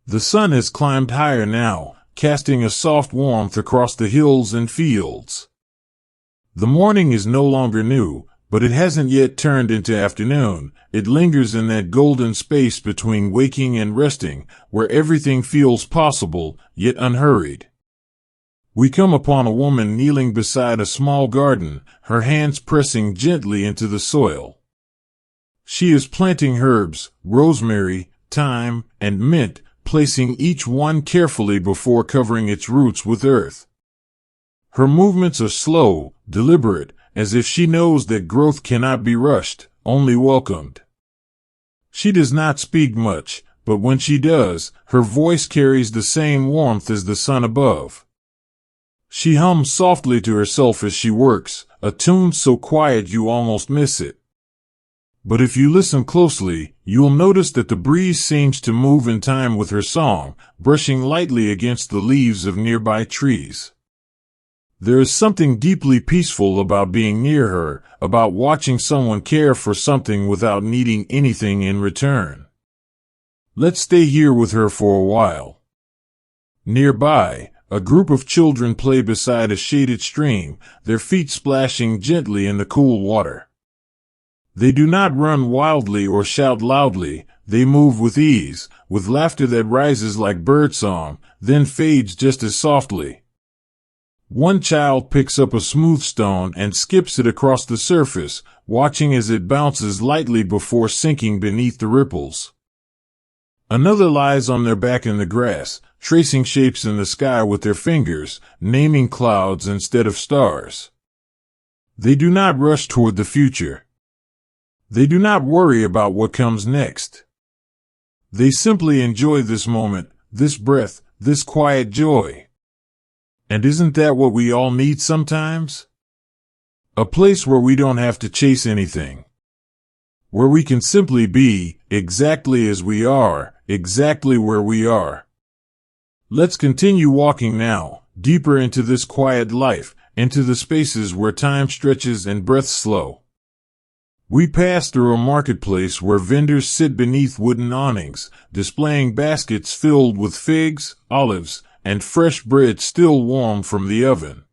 The sun has climbed higher now, casting a soft warmth across the hills and fields. The morning is no longer new, but it hasn't yet turned into afternoon. It lingers in that golden space between waking and resting, where everything feels possible, yet unhurried. We come upon a woman kneeling beside a small garden, her hands pressing gently into the soil. She is planting herbs, rosemary, thyme, and mint, placing each one carefully before covering its roots with earth. Her movements are slow, deliberate, as if she knows that growth cannot be rushed, only welcomed. She does not speak much, but when she does, her voice carries the same warmth as the sun above. She hums softly to herself as she works, a tune so quiet you almost miss it. But if you listen closely, you'll notice that the breeze seems to move in time with her song, brushing lightly against the leaves of nearby trees. There is something deeply peaceful about being near her, about watching someone care for something without needing anything in return. Let's stay here with her for a while. Nearby, a group of children play beside a shaded stream, their feet splashing gently in the cool water. They do not run wildly or shout loudly, they move with ease, with laughter that rises like birdsong, then fades just as softly. One child picks up a smooth stone and skips it across the surface, watching as it bounces lightly before sinking beneath the ripples. Another lies on their back in the grass, tracing shapes in the sky with their fingers, naming clouds instead of stars. They do not rush toward the future. They do not worry about what comes next. They simply enjoy this moment, this breath, this quiet joy. And isn't that what we all need sometimes? A place where we don't have to chase anything. Where we can simply be, exactly as we are, exactly where we are. Let's continue walking now, deeper into this quiet life, into the spaces where time stretches and breaths slow. We pass through a marketplace where vendors sit beneath wooden awnings, displaying baskets filled with figs, olives, and fresh bread still warm from the oven.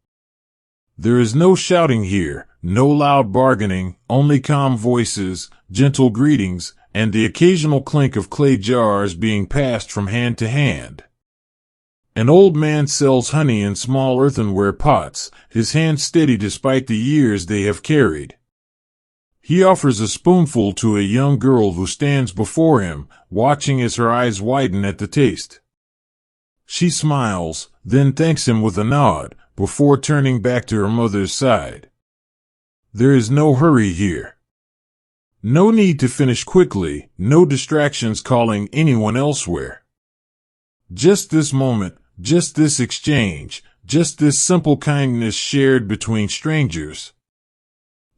There is no shouting here, no loud bargaining, only calm voices, gentle greetings, and the occasional clink of clay jars being passed from hand to hand. An old man sells honey in small earthenware pots, his hands steady despite the years they have carried. He offers a spoonful to a young girl who stands before him, watching as her eyes widen at the taste. She smiles, then thanks him with a nod, before turning back to her mother's side. There is no hurry here. No need to finish quickly, no distractions calling anyone elsewhere. Just this moment, just this exchange, just this simple kindness shared between strangers.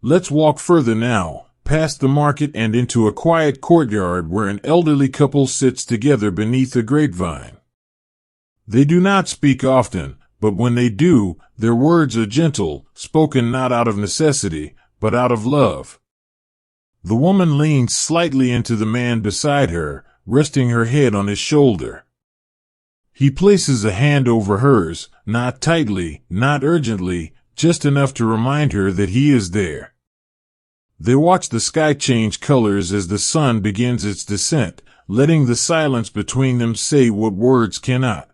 Let's walk further now, past the market and into a quiet courtyard where an elderly couple sits together beneath a grapevine. They do not speak often, but when they do, their words are gentle, spoken not out of necessity, but out of love. The woman leans slightly into the man beside her, resting her head on his shoulder. He places a hand over hers, not tightly, not urgently, just enough to remind her that he is there. They watch the sky change colors as the sun begins its descent, letting the silence between them say what words cannot.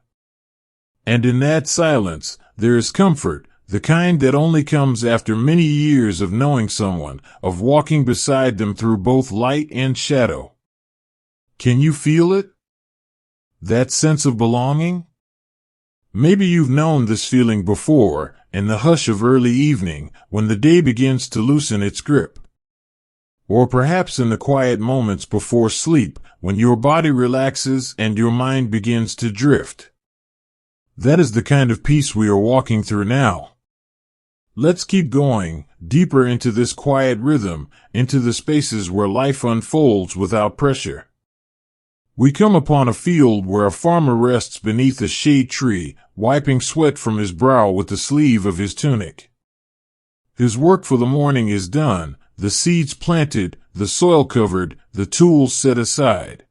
And in that silence, there is comfort, the kind that only comes after many years of knowing someone, of walking beside them through both light and shadow. Can you feel it? That sense of belonging? Maybe you've known this feeling before, in the hush of early evening, when the day begins to loosen its grip. Or perhaps in the quiet moments before sleep, when your body relaxes and your mind begins to drift. That is the kind of peace we are walking through now. Let's keep going, deeper into this quiet rhythm, into the spaces where life unfolds without pressure. We come upon a field where a farmer rests beneath a shade tree, wiping sweat from his brow with the sleeve of his tunic. His work for the morning is done, the seeds planted, the soil covered, the tools set aside.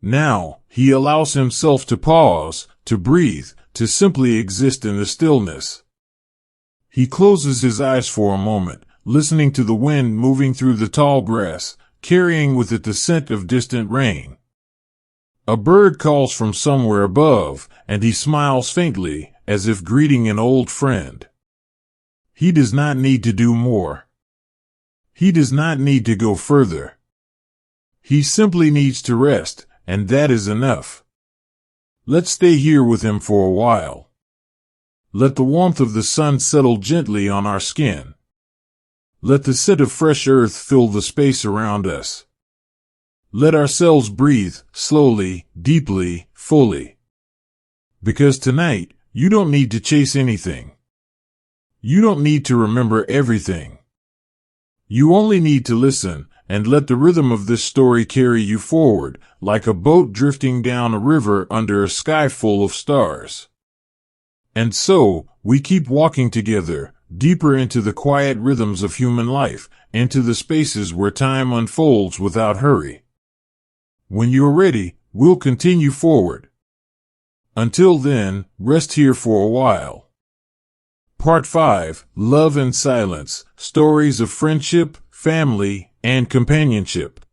Now, he allows himself to pause, to breathe, to simply exist in the stillness. He closes his eyes for a moment, listening to the wind moving through the tall grass, carrying with it the scent of distant rain. A bird calls from somewhere above, and he smiles faintly, as if greeting an old friend. He does not need to do more. He does not need to go further. He simply needs to rest, and that is enough. Let's stay here with him for a while. Let the warmth of the sun settle gently on our skin. Let the scent of fresh earth fill the space around us. Let ourselves breathe, slowly, deeply, fully. Because tonight, you don't need to chase anything. You don't need to remember everything. You only need to listen, and let the rhythm of this story carry you forward, like a boat drifting down a river under a sky full of stars. And so, we keep walking together, deeper into the quiet rhythms of human life, into the spaces where time unfolds without hurry. When you're ready, we'll continue forward. Until then, rest here for a while. Part 5, Love and Silence, Stories of Friendship, Family, and Companionship.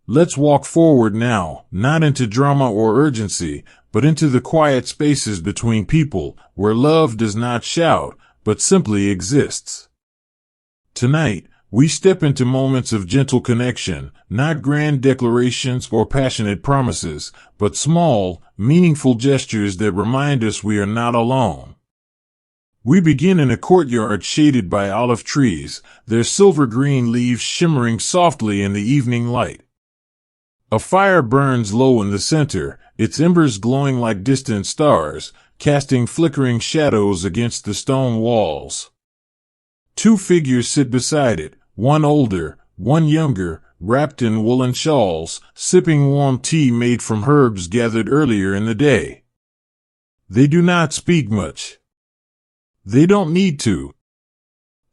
Let's walk forward now, not into drama or urgency, but into the quiet spaces between people, where love does not shout, but simply exists. Tonight, we step into moments of gentle connection, not grand declarations or passionate promises, but small, meaningful gestures that remind us we are not alone. We begin in a courtyard shaded by olive trees, their silver-green leaves shimmering softly in the evening light. A fire burns low in the center, its embers glowing like distant stars, casting flickering shadows against the stone walls. Two figures sit beside it, one older, one younger, wrapped in woolen shawls, sipping warm tea made from herbs gathered earlier in the day. They do not speak much. They don't need to.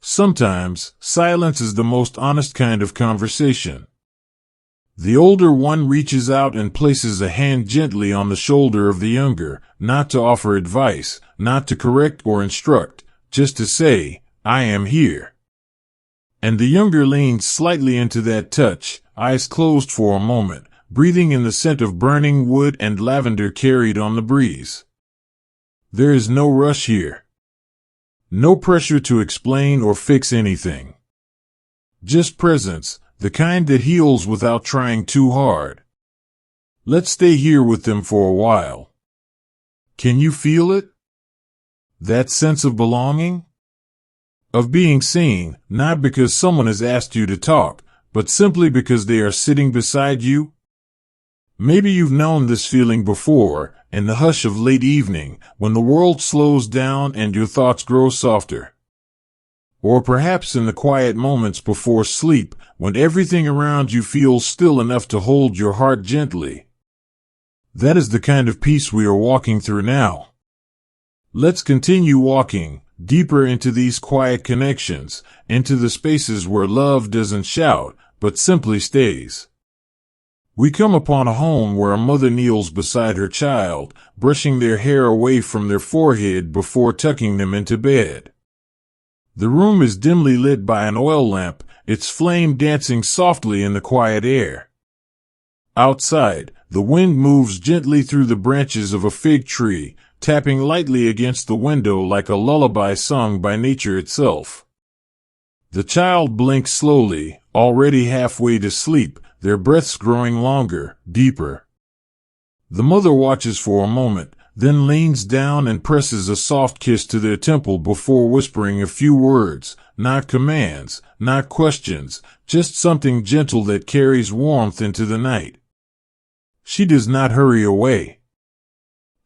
Sometimes, silence is the most honest kind of conversation. The older one reaches out and places a hand gently on the shoulder of the younger, not to offer advice, not to correct or instruct, just to say, "I am here." And the younger leans slightly into that touch, eyes closed for a moment, breathing in the scent of burning wood and lavender carried on the breeze. There is no rush here. No pressure to explain or fix anything. Just presence, the kind that heals without trying too hard. Let's stay here with them for a while. Can you feel it? That sense of belonging? Of being seen, not because someone has asked you to talk, but simply because they are sitting beside you? Maybe you've known this feeling before, in the hush of late evening, when the world slows down and your thoughts grow softer. Or perhaps in the quiet moments before sleep, when everything around you feels still enough to hold your heart gently. That is the kind of peace we are walking through now. Let's continue walking deeper into these quiet connections, into the spaces where love doesn't shout, but simply stays. We come upon a home where a mother kneels beside her child, brushing their hair away from their forehead before tucking them into bed. The room is dimly lit by an oil lamp, its flame dancing softly in the quiet air. Outside, the wind moves gently through the branches of a fig tree, tapping lightly against the window like a lullaby sung by nature itself. The child blinks slowly, already halfway to sleep, their breaths growing longer, deeper. The mother watches for a moment, then leans down and presses a soft kiss to their temple before whispering a few words, not commands, not questions, just something gentle that carries warmth into the night. She does not hurry away.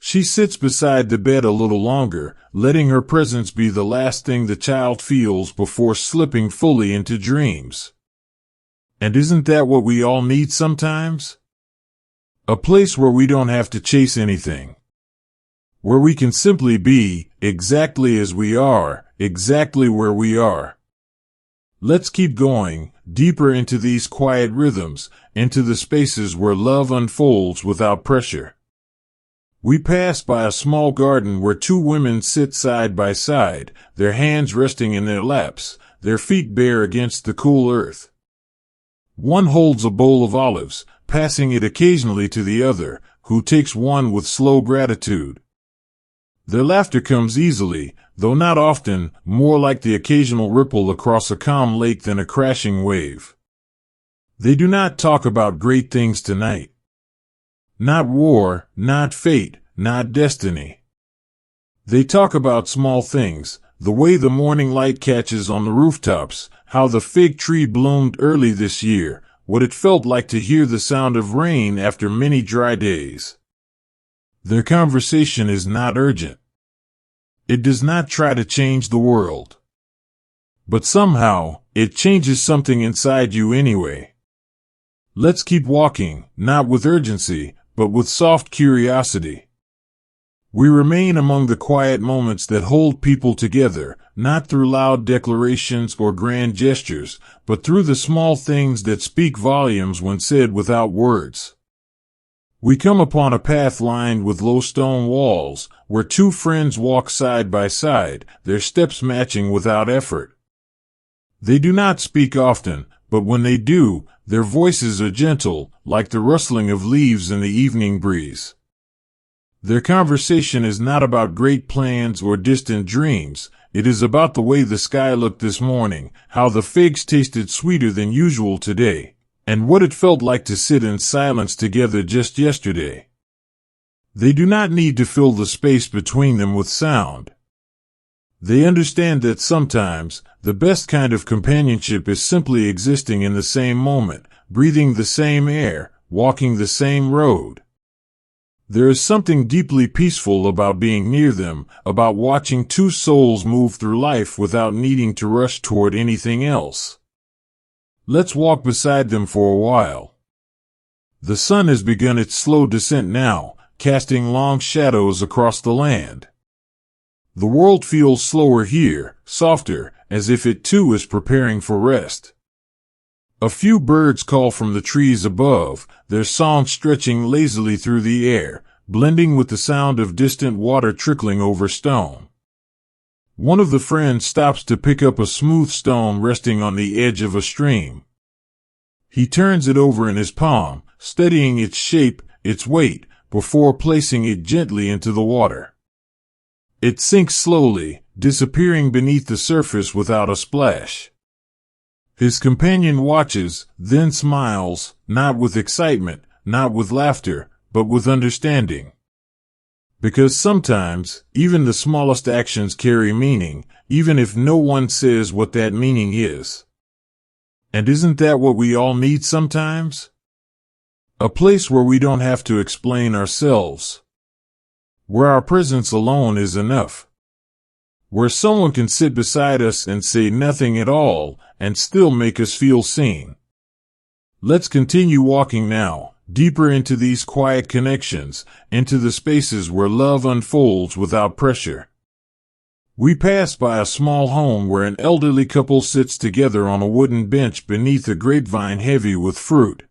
She sits beside the bed a little longer, letting her presence be the last thing the child feels before slipping fully into dreams. And isn't that what we all need sometimes? A place where we don't have to chase anything. Where we can simply be, exactly as we are, exactly where we are. Let's keep going, deeper into these quiet rhythms, into the spaces where love unfolds without pressure. We pass by a small garden where two women sit side by side, their hands resting in their laps, their feet bare against the cool earth. One holds a bowl of olives, passing it occasionally to the other, who takes one with slow gratitude. Their laughter comes easily, though not often, more like the occasional ripple across a calm lake than a crashing wave. They do not talk about great things tonight. Not war, not fate, not destiny. They talk about small things, the way the morning light catches on the rooftops, how the fig tree bloomed early this year, what it felt like to hear the sound of rain after many dry days. Their conversation is not urgent. It does not try to change the world. But somehow, it changes something inside you anyway. Let's keep walking, not with urgency, but with soft curiosity. We remain among the quiet moments that hold people together, not through loud declarations or grand gestures, but through the small things that speak volumes when said without words. We come upon a path lined with low stone walls, where two friends walk side by side, their steps matching without effort. They do not speak often, but when they do, their voices are gentle, like the rustling of leaves in the evening breeze. Their conversation is not about great plans or distant dreams. It is about the way the sky looked this morning, how the figs tasted sweeter than usual today, and what it felt like to sit in silence together just yesterday. They do not need to fill the space between them with sound. They understand that sometimes, the best kind of companionship is simply existing in the same moment, breathing the same air, walking the same road. There is something deeply peaceful about being near them, about watching two souls move through life without needing to rush toward anything else. Let's walk beside them for a while. The sun has begun its slow descent now, casting long shadows across the land. The world feels slower here, softer, as if it too is preparing for rest. A few birds call from the trees above, their song stretching lazily through the air, blending with the sound of distant water trickling over stone. One of the friends stops to pick up a smooth stone resting on the edge of a stream. He turns it over in his palm, studying its shape, its weight, before placing it gently into the water. It sinks slowly, disappearing beneath the surface without a splash. His companion watches, then smiles, not with excitement, not with laughter, but with understanding. Because sometimes, even the smallest actions carry meaning, even if no one says what that meaning is. And isn't that what we all need sometimes? A place where we don't have to explain ourselves. Where our presence alone is enough. Where someone can sit beside us and say nothing at all, and still make us feel seen. Let's continue walking now, deeper into these quiet connections, into the spaces where love unfolds without pressure. We pass by a small home where an elderly couple sits together on a wooden bench beneath a grapevine heavy with fruit.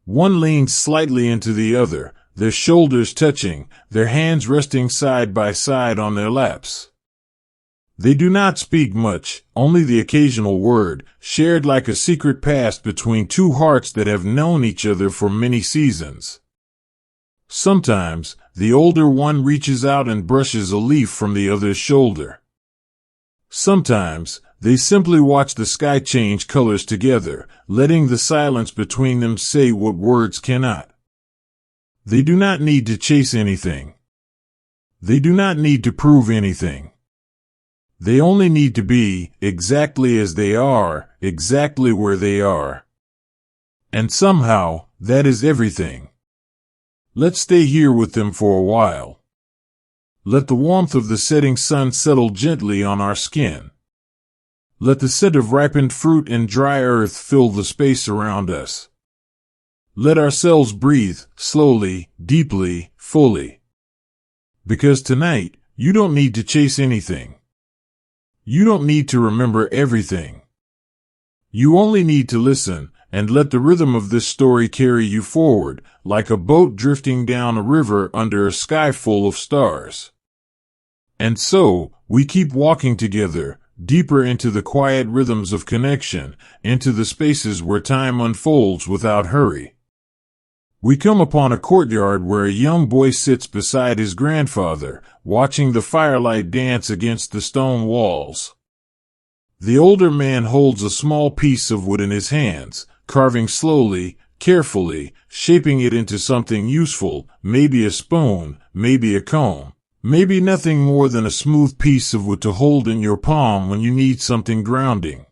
One leans slightly into the other, their shoulders touching, their hands resting side by side on their laps. They do not speak much, only the occasional word, shared like a secret past between two hearts that have known each other for many seasons. Sometimes, the older one reaches out and brushes a leaf from the other's shoulder. Sometimes, they simply watch the sky change colors together, letting the silence between them say what words cannot. They do not need to chase anything. They do not need to prove anything. They only need to be exactly as they are, exactly where they are. And somehow, that is everything. Let's stay here with them for a while. Let the warmth of the setting sun settle gently on our skin. Let the scent of ripened fruit and dry earth fill the space around us. Let ourselves breathe, slowly, deeply, fully. Because tonight, you don't need to chase anything. You don't need to remember everything. You only need to listen, and let the rhythm of this story carry you forward, like a boat drifting down a river under a sky full of stars. And so, we keep walking together, deeper into the quiet rhythms of connection, into the spaces where time unfolds without hurry. We come upon a courtyard where a young boy sits beside his grandfather, watching the firelight dance against the stone walls. The older man holds a small piece of wood in his hands, carving slowly, carefully, shaping it into something useful, maybe a spoon, maybe a comb, maybe nothing more than a smooth piece of wood to hold in your palm when you need something grounding.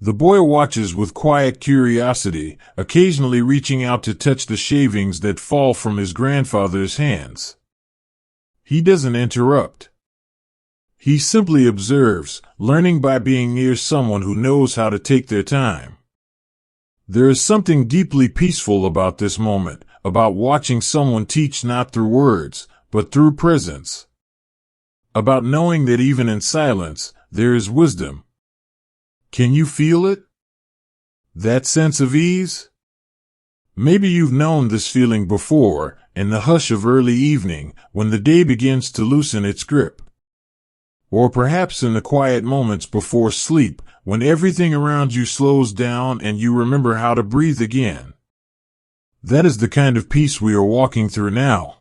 The boy watches with quiet curiosity, occasionally reaching out to touch the shavings that fall from his grandfather's hands. He doesn't interrupt. He simply observes, learning by being near someone who knows how to take their time. There is something deeply peaceful about this moment, about watching someone teach not through words, but through presence. About knowing that even in silence, there is wisdom. Can you feel it? That sense of ease? Maybe you've known this feeling before, in the hush of early evening, when the day begins to loosen its grip. Or perhaps in the quiet moments before sleep, when everything around you slows down and you remember how to breathe again. That is the kind of peace we are walking through now.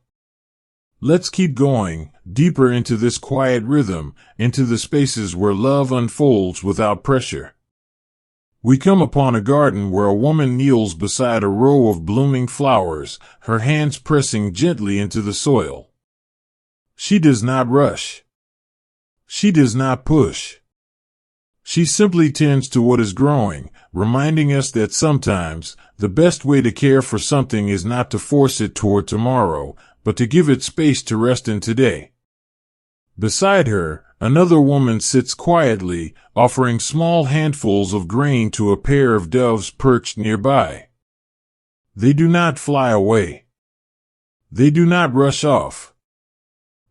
Let's keep going, deeper into this quiet rhythm, into the spaces where love unfolds without pressure. We come upon a garden where a woman kneels beside a row of blooming flowers, her hands pressing gently into the soil. She does not rush. She does not push. She simply tends to what is growing, reminding us that sometimes, the best way to care for something is not to force it toward tomorrow, but to give it space to rest in today. Beside her, another woman sits quietly, offering small handfuls of grain to a pair of doves perched nearby. They do not fly away. They do not rush off.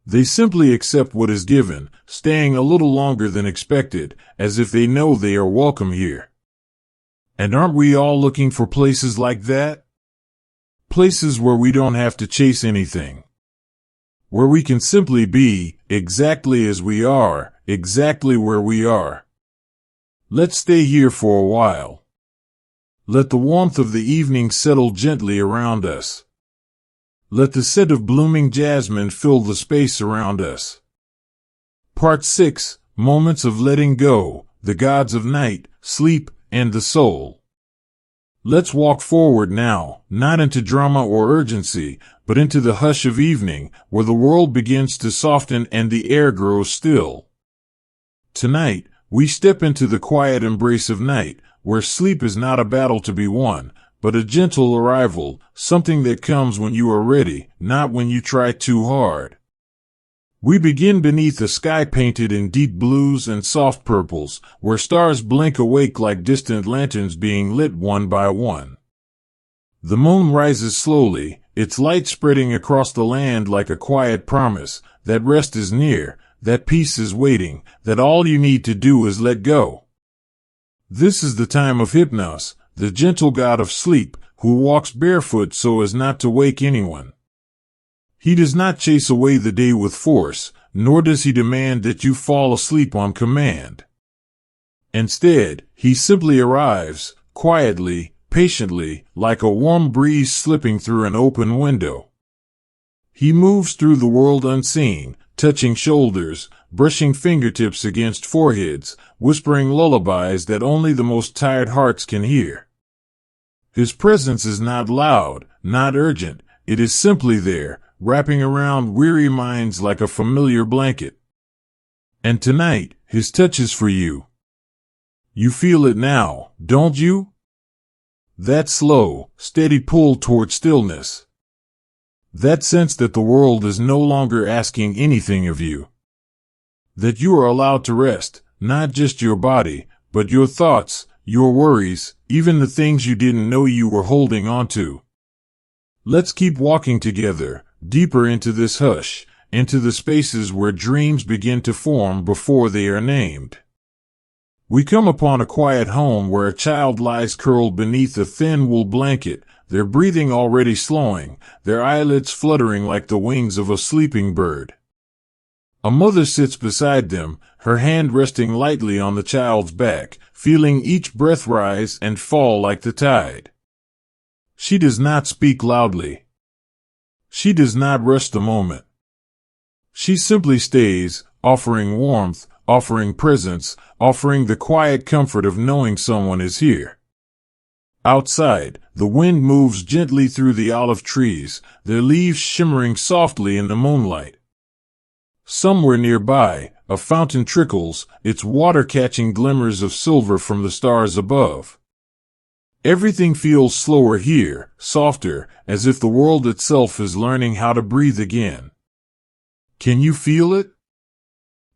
They simply accept what is given, staying a little longer than expected, as if they know they are welcome here. And aren't we all looking for places like that? Places where we don't have to chase anything. Where we can simply be, exactly as we are, exactly where we are. Let's stay here for a while. Let the warmth of the evening settle gently around us. Let the scent of blooming jasmine fill the space around us. Part 6, Moments of Letting Go, the Gods of Night, Sleep, and the Soul. Let's walk forward now, not into drama or urgency, but into the hush of evening, where the world begins to soften and the air grows still. Tonight, we step into the quiet embrace of night, where sleep is not a battle to be won, but a gentle arrival, something that comes when you are ready, not when you try too hard. We begin beneath a sky painted in deep blues and soft purples, where stars blink awake like distant lanterns being lit one by one. The moon rises slowly, its light spreading across the land like a quiet promise that rest is near, that peace is waiting, that all you need to do is let go. This is the time of Hypnos, the gentle god of sleep, who walks barefoot so as not to wake anyone. He does not chase away the day with force, nor does he demand that you fall asleep on command. Instead, he simply arrives, quietly, patiently, like a warm breeze slipping through an open window. He moves through the world unseen, touching shoulders, brushing fingertips against foreheads, whispering lullabies that only the most tired hearts can hear. His presence is not loud, not urgent, it is simply there, wrapping around weary minds like a familiar blanket. And tonight, his touch is for you. You feel it now, don't you? That slow, steady pull toward stillness. That sense that the world is no longer asking anything of you. That you are allowed to rest, not just your body, but your thoughts, your worries, even the things you didn't know you were holding on to. Let's keep walking together, deeper into this hush, into the spaces where dreams begin to form before they are named. We come upon a quiet home where a child lies curled beneath a thin wool blanket, their breathing already slowing, their eyelids fluttering like the wings of a sleeping bird. A mother sits beside them, her hand resting lightly on the child's back, feeling each breath rise and fall like the tide. She does not speak loudly. She does not rush the moment. She simply stays, offering warmth, offering presence, offering the quiet comfort of knowing someone is here. Outside, the wind moves gently through the olive trees, their leaves shimmering softly in the moonlight. Somewhere nearby, a fountain trickles, its water catching glimmers of silver from the stars above. Everything feels slower here, softer, as if the world itself is learning how to breathe again. Can you feel it?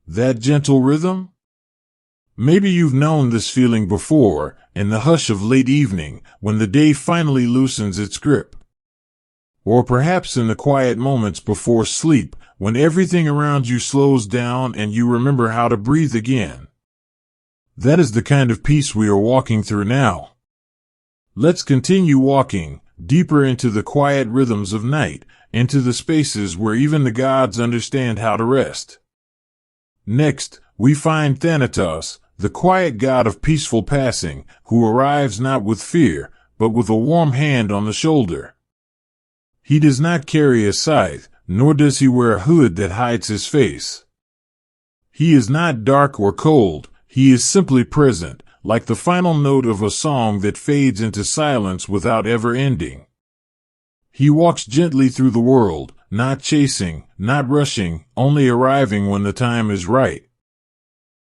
That gentle rhythm? Maybe you've known this feeling before, in the hush of late evening, when the day finally loosens its grip. Or perhaps in the quiet moments before sleep, when everything around you slows down and you remember how to breathe again. That is the kind of peace we are walking through now. Let's continue walking, deeper into the quiet rhythms of night, into the spaces where even the gods understand how to rest. Next, we find Thanatos, the quiet god of peaceful passing, who arrives not with fear, but with a warm hand on the shoulder. He does not carry a scythe, nor does he wear a hood that hides his face. He is not dark or cold, he is simply present, like the final note of a song that fades into silence without ever ending. He walks gently through the world, not chasing, not rushing, only arriving when the time is right.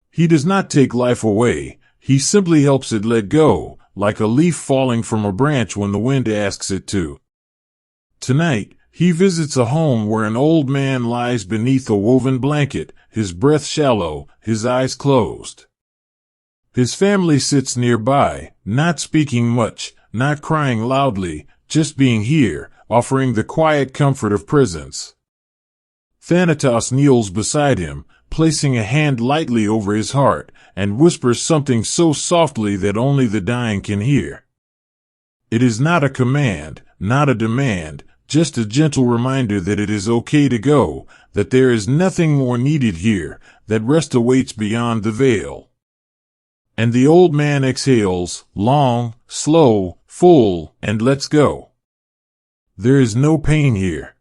He does not take life away, he simply helps it let go, like a leaf falling from a branch when the wind asks it to. Tonight, he visits a home where an old man lies beneath a woven blanket, his breath shallow, his eyes closed. His family sits nearby, not speaking much, not crying loudly, just being here, offering the quiet comfort of presence. Thanatos kneels beside him, placing a hand lightly over his heart, and whispers something so softly that only the dying can hear. It is not a command, not a demand, just a gentle reminder that it is okay to go, that there is nothing more needed here, that rest awaits beyond the veil. And the old man exhales, long, slow, full, and lets go. There is no pain here.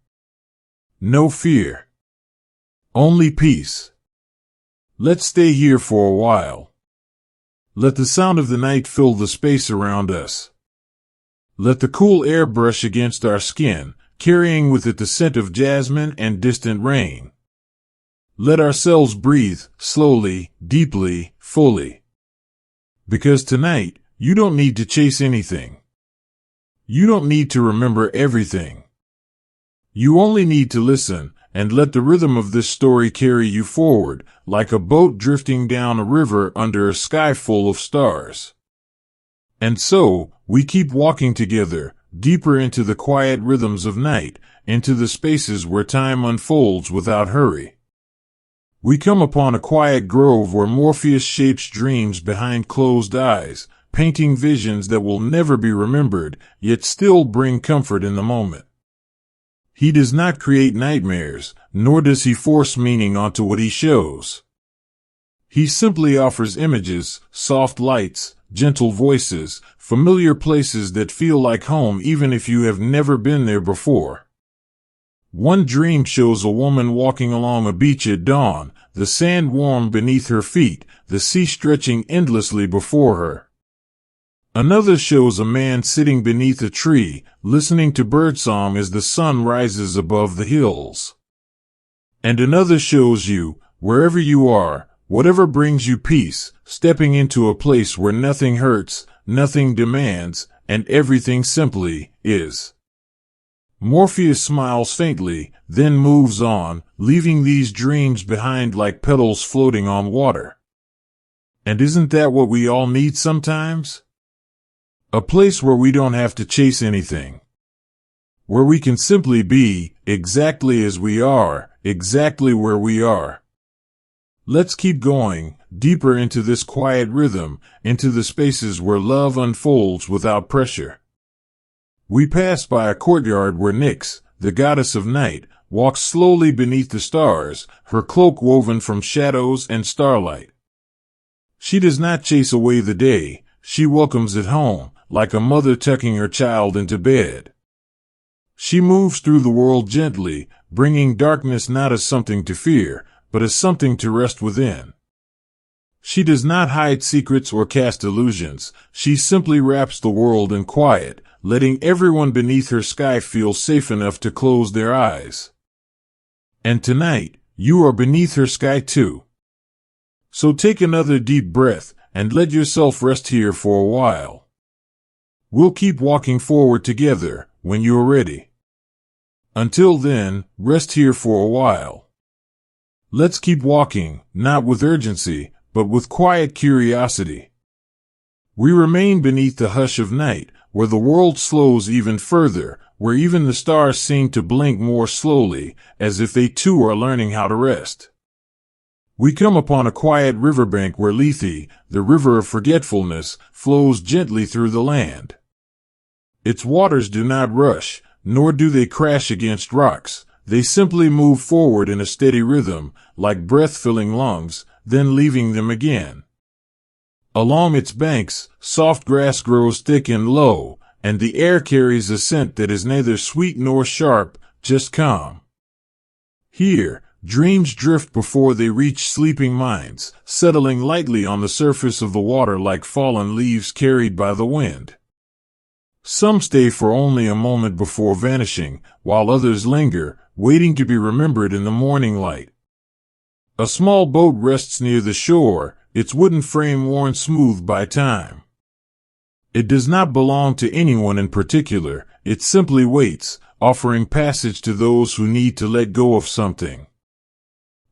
No fear. Only peace. Let's stay here for a while. Let the sound of the night fill the space around us. Let the cool air brush against our skin, carrying with it the scent of jasmine and distant rain. Let ourselves breathe, slowly, deeply, fully. Because tonight, you don't need to chase anything. You don't need to remember everything. You only need to listen, and let the rhythm of this story carry you forward, like a boat drifting down a river under a sky full of stars. And so, we keep walking together, deeper into the quiet rhythms of night, into the spaces where time unfolds without hurry. We come upon a quiet grove where Morpheus shapes dreams behind closed eyes, painting visions that will never be remembered, yet still bring comfort in the moment. He does not create nightmares, nor does he force meaning onto what he shows. He simply offers images, soft lights, gentle voices, familiar places that feel like home even if you have never been there before. One dream shows a woman walking along a beach at dawn, the sand warm beneath her feet, the sea stretching endlessly before her. Another shows a man sitting beneath a tree, listening to birdsong as the sun rises above the hills. And another shows you, wherever you are, whatever brings you peace, stepping into a place where nothing hurts, nothing demands, and everything simply is. Morpheus smiles faintly, then moves on, leaving these dreams behind like petals floating on water. And isn't that what we all need sometimes? A place where we don't have to chase anything. Where we can simply be, exactly as we are, exactly where we are. Let's keep going, deeper into this quiet rhythm, into the spaces where love unfolds without pressure. We pass by a courtyard where Nyx, the goddess of night, walks slowly beneath the stars, her cloak woven from shadows and starlight. She does not chase away the day, she welcomes it home, like a mother tucking her child into bed. She moves through the world gently, bringing darkness not as something to fear, but as something to rest within. She does not hide secrets or cast illusions, she simply wraps the world in quiet, letting everyone beneath her sky feel safe enough to close their eyes. And tonight, you are beneath her sky too. So take another deep breath, and let yourself rest here for a while. We'll keep walking forward together, when you're ready. Until then, rest here for a while. Let's keep walking, not with urgency, but with quiet curiosity. We remain beneath the hush of night, where the world slows even further, where even the stars seem to blink more slowly, as if they too are learning how to rest. We come upon a quiet riverbank where Lethe, the river of forgetfulness, flows gently through the land. Its waters do not rush, nor do they crash against rocks, they simply move forward in a steady rhythm, like breath-filling lungs, then leaving them again. Along its banks, soft grass grows thick and low, and the air carries a scent that is neither sweet nor sharp, just calm. Here, dreams drift before they reach sleeping minds, settling lightly on the surface of the water like fallen leaves carried by the wind. Some stay for only a moment before vanishing, while others linger, waiting to be remembered in the morning light. A small boat rests near the shore, its wooden frame worn smooth by time. It does not belong to anyone in particular, it simply waits, offering passage to those who need to let go of something.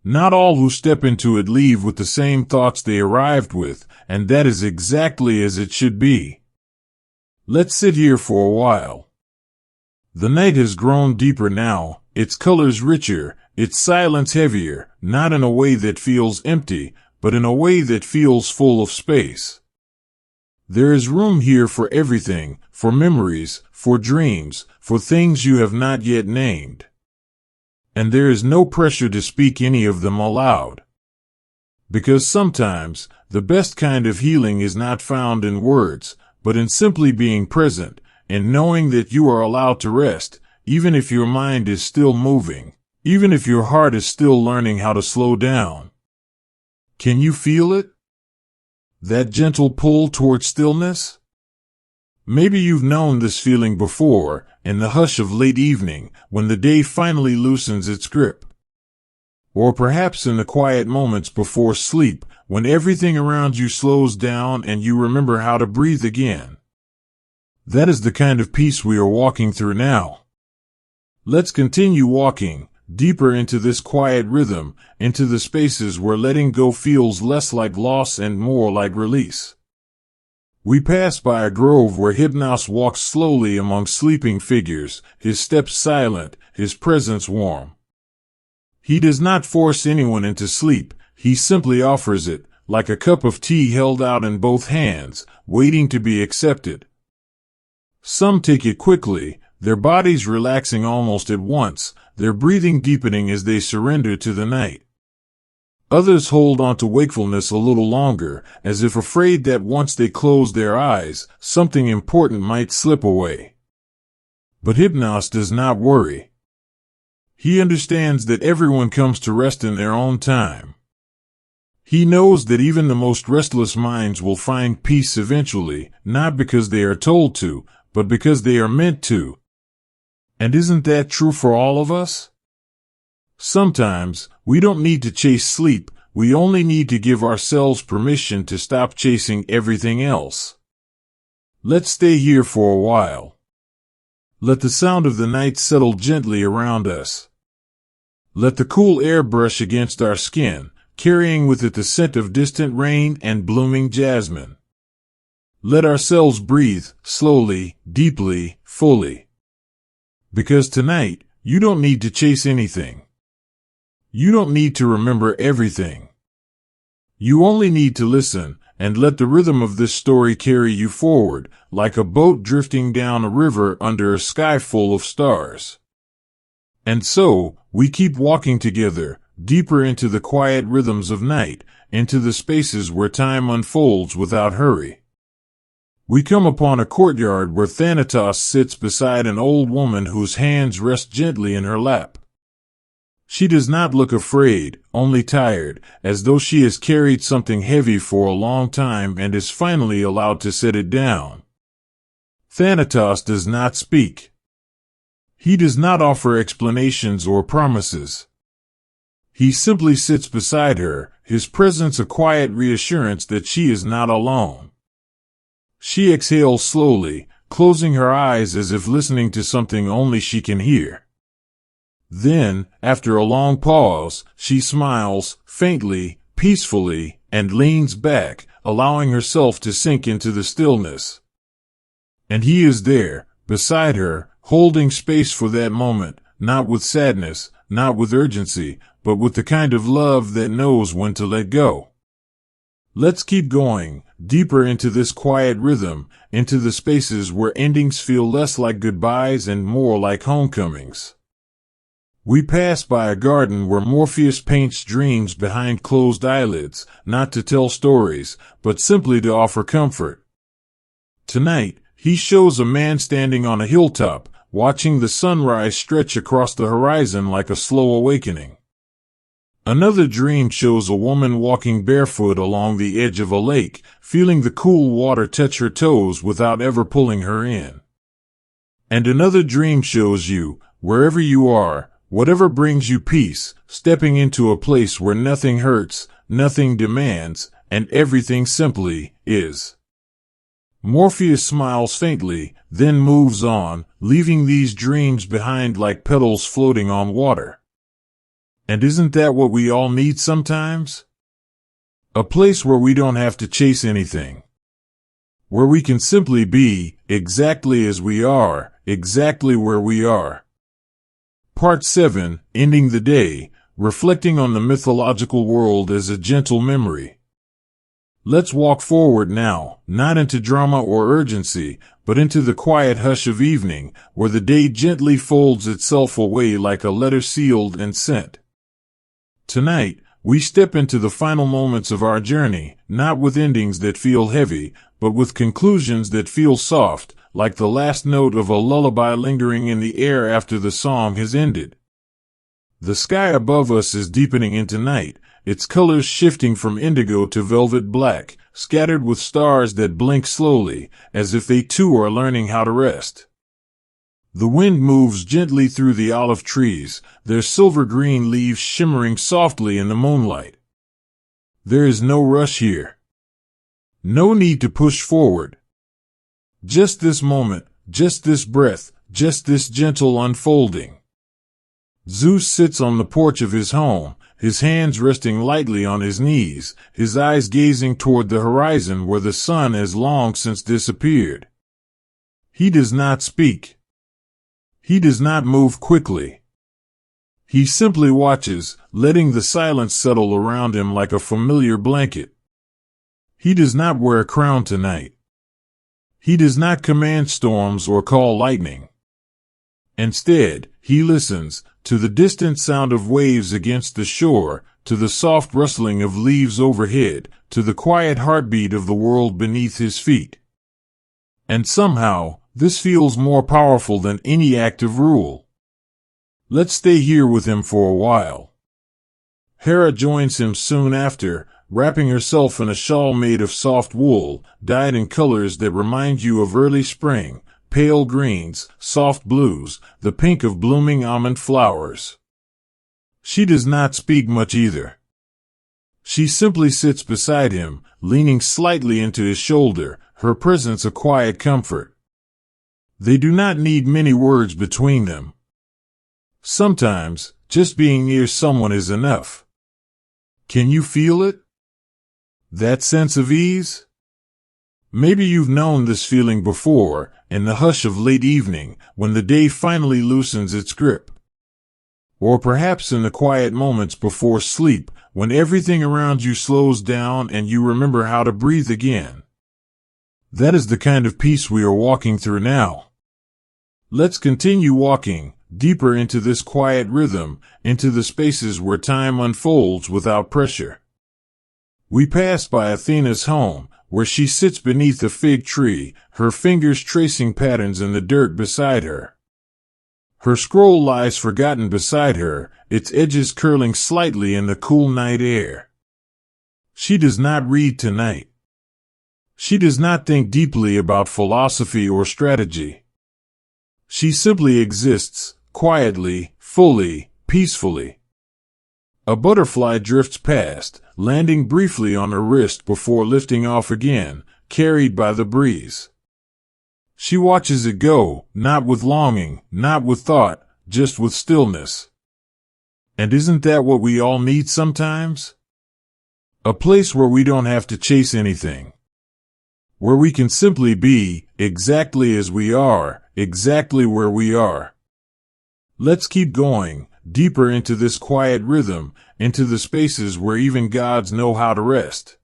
Not all who step into it leave with the same thoughts they arrived with, and that is exactly as it should be. Let's sit here for a while. The night has grown deeper now, its colors richer, its silence heavier, not in a way that feels empty, but in a way that feels full of space. There is room here for everything, for memories, for dreams, for things you have not yet named. And there is no pressure to speak any of them aloud. Because sometimes, the best kind of healing is not found in words, but in simply being present, and knowing that you are allowed to rest, even if your mind is still moving, even if your heart is still learning how to slow down. Can you feel it? That gentle pull toward stillness? Maybe you've known this feeling before, in the hush of late evening, when the day finally loosens its grip. Or perhaps in the quiet moments before sleep, when everything around you slows down and you remember how to breathe again. That is the kind of peace we are walking through now. Let's continue walking, deeper into this quiet rhythm, into the spaces where letting go feels less like loss and more like release. We pass by a grove where Hypnos walks slowly among sleeping figures, his steps silent, his presence warm. He does not force anyone into sleep, he simply offers it, like a cup of tea held out in both hands, waiting to be accepted. Some take it quickly, their bodies relaxing almost at once, their breathing deepening as they surrender to the night. Others hold on to wakefulness a little longer, as if afraid that once they close their eyes, something important might slip away. But Hypnos does not worry. He understands that everyone comes to rest in their own time. He knows that even the most restless minds will find peace eventually, not because they are told to, but because they are meant to. And isn't that true for all of us? Sometimes, we don't need to chase sleep, we only need to give ourselves permission to stop chasing everything else. Let's stay here for a while. Let the sound of the night settle gently around us. Let the cool air brush against our skin, carrying with it the scent of distant rain and blooming jasmine. Let ourselves breathe, slowly, deeply, fully. Because tonight, you don't need to chase anything. You don't need to remember everything. You only need to listen, and let the rhythm of this story carry you forward, like a boat drifting down a river under a sky full of stars. And so, we keep walking together, deeper into the quiet rhythms of night, into the spaces where time unfolds without hurry. We come upon a courtyard where Thanatos sits beside an old woman whose hands rest gently in her lap. She does not look afraid, only tired, as though she has carried something heavy for a long time and is finally allowed to set it down. Thanatos does not speak. He does not offer explanations or promises. He simply sits beside her, his presence a quiet reassurance that she is not alone. She exhales slowly, closing her eyes as if listening to something only she can hear. Then, after a long pause, she smiles, faintly, peacefully, and leans back, allowing herself to sink into the stillness. And he is there, beside her, holding space for that moment, not with sadness, not with urgency, but with the kind of love that knows when to let go. Let's keep going, deeper into this quiet rhythm, into the spaces where endings feel less like goodbyes and more like homecomings. We pass by a garden where Morpheus paints dreams behind closed eyelids, not to tell stories, but simply to offer comfort. Tonight, he shows a man standing on a hilltop, watching the sunrise stretch across the horizon like a slow awakening. Another dream shows a woman walking barefoot along the edge of a lake, feeling the cool water touch her toes without ever pulling her in. And another dream shows you, wherever you are, whatever brings you peace, stepping into a place where nothing hurts, nothing demands, and everything simply is. Morpheus smiles faintly, then moves on, leaving these dreams behind like petals floating on water. And isn't that what we all need sometimes? A place where we don't have to chase anything. Where we can simply be, exactly as we are, exactly where we are. Part 7, Ending the Day, reflecting on the mythological world as a gentle memory. Let's walk forward now, not into drama or urgency, but into the quiet hush of evening, where the day gently folds itself away like a letter sealed and sent. Tonight, we step into the final moments of our journey, not with endings that feel heavy, but with conclusions that feel soft, like the last note of a lullaby lingering in the air after the song has ended. The sky above us is deepening into night, its colors shifting from indigo to velvet black, scattered with stars that blink slowly, as if they too are learning how to rest. The wind moves gently through the olive trees, their silver-green leaves shimmering softly in the moonlight. There is no rush here. No need to push forward. Just this moment, just this breath, just this gentle unfolding. Zeus sits on the porch of his home, his hands resting lightly on his knees, his eyes gazing toward the horizon where the sun has long since disappeared. He does not speak. He does not move quickly. He simply watches, letting the silence settle around him like a familiar blanket. He does not wear a crown tonight. He does not command storms or call lightning. Instead, he listens to the distant sound of waves against the shore, to the soft rustling of leaves overhead, to the quiet heartbeat of the world beneath his feet. And somehow, this feels more powerful than any act of rule. Let's stay here with him for a while. Hera joins him soon after, wrapping herself in a shawl made of soft wool, dyed in colors that remind you of early spring, pale greens, soft blues, the pink of blooming almond flowers. She does not speak much either. She simply sits beside him, leaning slightly into his shoulder, her presence a quiet comfort. They do not need many words between them. Sometimes, just being near someone is enough. Can you feel it? That sense of ease? Maybe you've known this feeling before, in the hush of late evening, when the day finally loosens its grip. Or perhaps in the quiet moments before sleep, when everything around you slows down and you remember how to breathe again. That is the kind of peace we are walking through now. Let's continue walking, deeper into this quiet rhythm, into the spaces where time unfolds without pressure. We pass by Athena's home, where she sits beneath a fig tree, her fingers tracing patterns in the dirt beside her. Her scroll lies forgotten beside her, its edges curling slightly in the cool night air. She does not read tonight. She does not think deeply about philosophy or strategy. She simply exists, quietly, fully, peacefully. A butterfly drifts past, landing briefly on her wrist before lifting off again, carried by the breeze. She watches it go, not with longing, not with thought, just with stillness. And isn't that what we all need sometimes? A place where we don't have to chase anything. Where we can simply be, exactly as we are, exactly where we are. Let's keep going, deeper into this quiet rhythm, into the spaces where even gods know how to rest.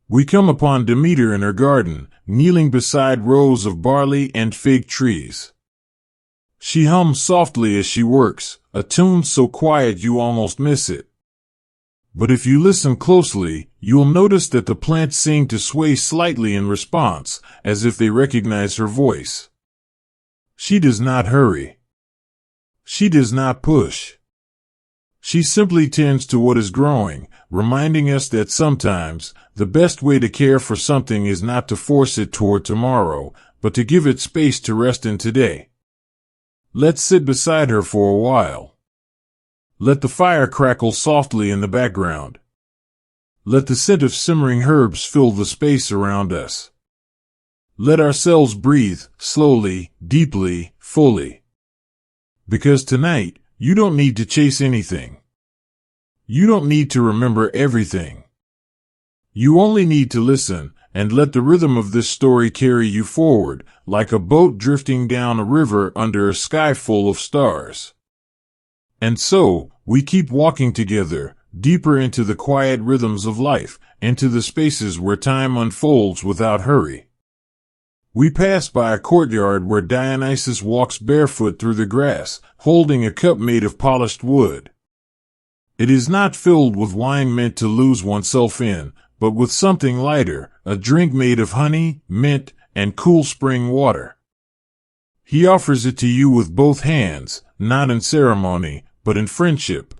We come upon Demeter in her garden, kneeling beside rows of barley and fig trees. She hums softly as she works, a tune so quiet you almost miss it. But if you listen closely, you'll notice that the plants seem to sway slightly in response, as if they recognize her voice. She does not hurry. She does not push. She simply tends to what is growing, reminding us that sometimes, the best way to care for something is not to force it toward tomorrow, but to give it space to rest in today. Let's sit beside her for a while. Let the fire crackle softly in the background. Let the scent of simmering herbs fill the space around us. Let ourselves breathe, slowly, deeply, fully. Because tonight, you don't need to chase anything. You don't need to remember everything. You only need to listen, and let the rhythm of this story carry you forward, like a boat drifting down a river under a sky full of stars. And so, we keep walking together, deeper into the quiet rhythms of life, into the spaces where time unfolds without hurry. We pass by a courtyard where Dionysus walks barefoot through the grass, holding a cup made of polished wood. It is not filled with wine meant to lose oneself in, but with something lighter, a drink made of honey, mint, and cool spring water. He offers it to you with both hands, not in ceremony, but in friendship.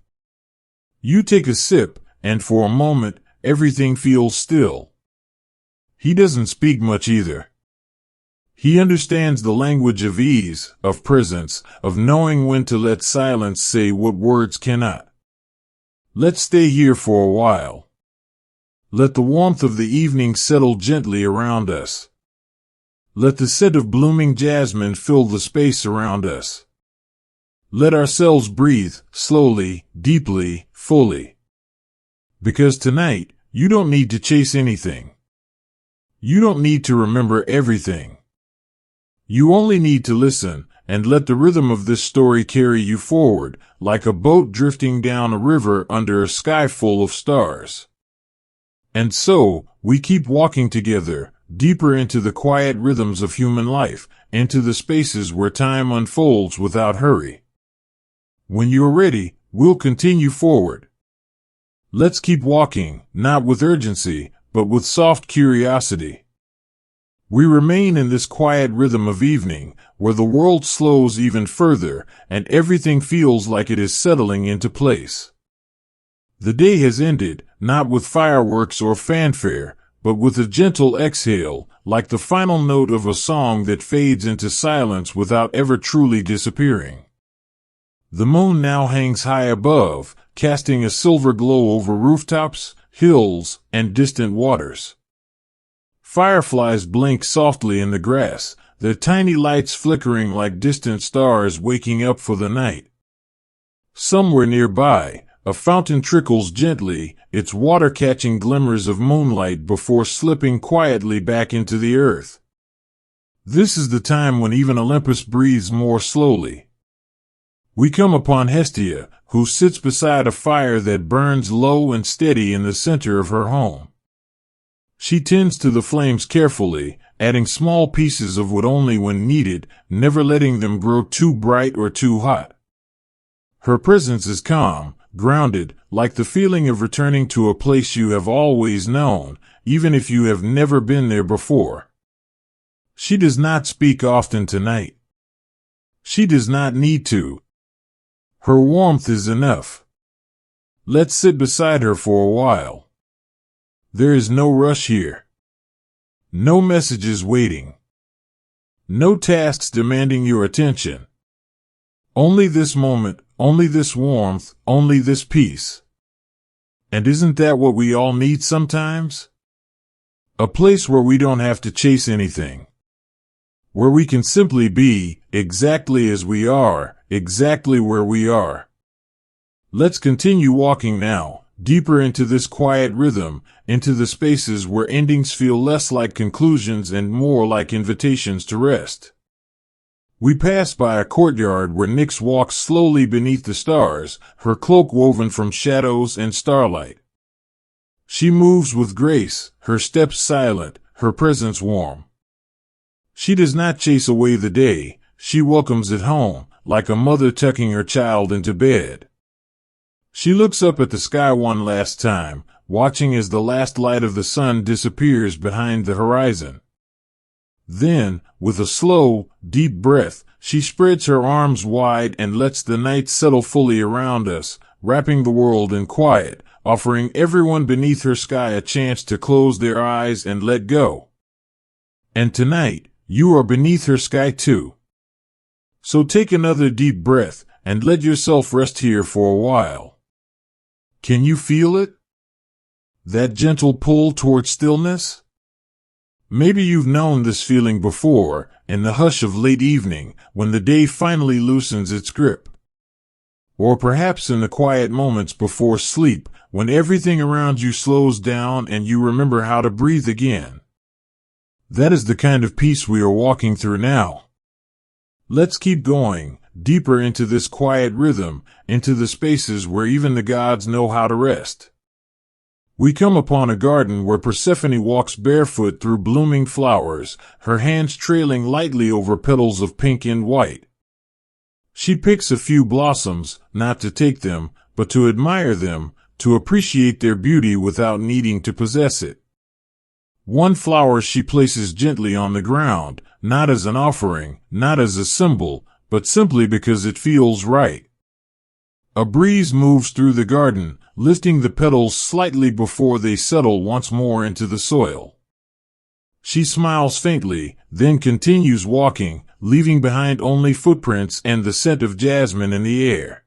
You take a sip, and for a moment, everything feels still. He doesn't speak much either. He understands the language of ease, of presence, of knowing when to let silence say what words cannot. Let's stay here for a while. Let the warmth of the evening settle gently around us. Let the scent of blooming jasmine fill the space around us. Let ourselves breathe, slowly, deeply, fully. Because tonight, you don't need to chase anything. You don't need to remember everything. You only need to listen, and let the rhythm of this story carry you forward, like a boat drifting down a river under a sky full of stars. And so, we keep walking together, deeper into the quiet rhythms of human life, into the spaces where time unfolds without hurry. When you're ready, we'll continue forward. Let's keep walking, not with urgency, but with soft curiosity. We remain in this quiet rhythm of evening, where the world slows even further, and everything feels like it is settling into place. The day has ended, not with fireworks or fanfare, but with a gentle exhale, like the final note of a song that fades into silence without ever truly disappearing. The moon now hangs high above, casting a silver glow over rooftops, hills, and distant waters. Fireflies blink softly in the grass, their tiny lights flickering like distant stars waking up for the night. Somewhere nearby, a fountain trickles gently, its water catching glimmers of moonlight before slipping quietly back into the earth. This is the time when even Olympus breathes more slowly. We come upon Hestia, who sits beside a fire that burns low and steady in the center of her home. She tends to the flames carefully, adding small pieces of wood only when needed, never letting them grow too bright or too hot. Her presence is calm, grounded, like the feeling of returning to a place you have always known, even if you have never been there before. She does not speak often tonight. She does not need to. Her warmth is enough. Let's sit beside her for a while. There is no rush here. No messages waiting. No tasks demanding your attention. Only this moment, only this warmth, only this peace. And isn't that what we all need sometimes? A place where we don't have to chase anything. Where we can simply be, exactly as we are, exactly where we are. Let's continue walking now, deeper into this quiet rhythm, into the spaces where endings feel less like conclusions and more like invitations to rest. We pass by a courtyard where Nyx walks slowly beneath the stars, her cloak woven from shadows and starlight. She moves with grace, her steps silent, her presence warm. She does not chase away the day, she welcomes it home, like a mother tucking her child into bed. She looks up at the sky one last time, watching as the last light of the sun disappears behind the horizon. Then, with a slow, deep breath, she spreads her arms wide and lets the night settle fully around us, wrapping the world in quiet, offering everyone beneath her sky a chance to close their eyes and let go. And tonight, you are beneath her sky too. So take another deep breath and let yourself rest here for a while. Can you feel it? That gentle pull toward stillness? Maybe you've known this feeling before, in the hush of late evening, when the day finally loosens its grip. Or perhaps in the quiet moments before sleep, when everything around you slows down and you remember how to breathe again. That is the kind of peace we are walking through now. Let's keep going, deeper into this quiet rhythm, into the spaces where even the gods know how to rest. We come upon a garden where Persephone walks barefoot through blooming flowers, her hands trailing lightly over petals of pink and white. She picks a few blossoms, not to take them, but to admire them, to appreciate their beauty without needing to possess it. One flower she places gently on the ground, not as an offering, not as a symbol, but simply because it feels right. A breeze moves through the garden, lifting the petals slightly before they settle once more into the soil. She smiles faintly, then continues walking, leaving behind only footprints and the scent of jasmine in the air.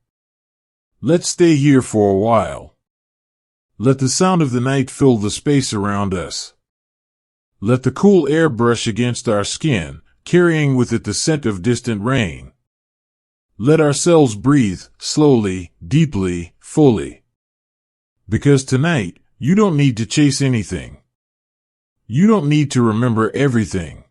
Let's stay here for a while. Let the sound of the night fill the space around us. Let the cool air brush against our skin, carrying with it the scent of distant rain. Let ourselves breathe, slowly, deeply, fully. Because tonight, you don't need to chase anything. You don't need to remember everything.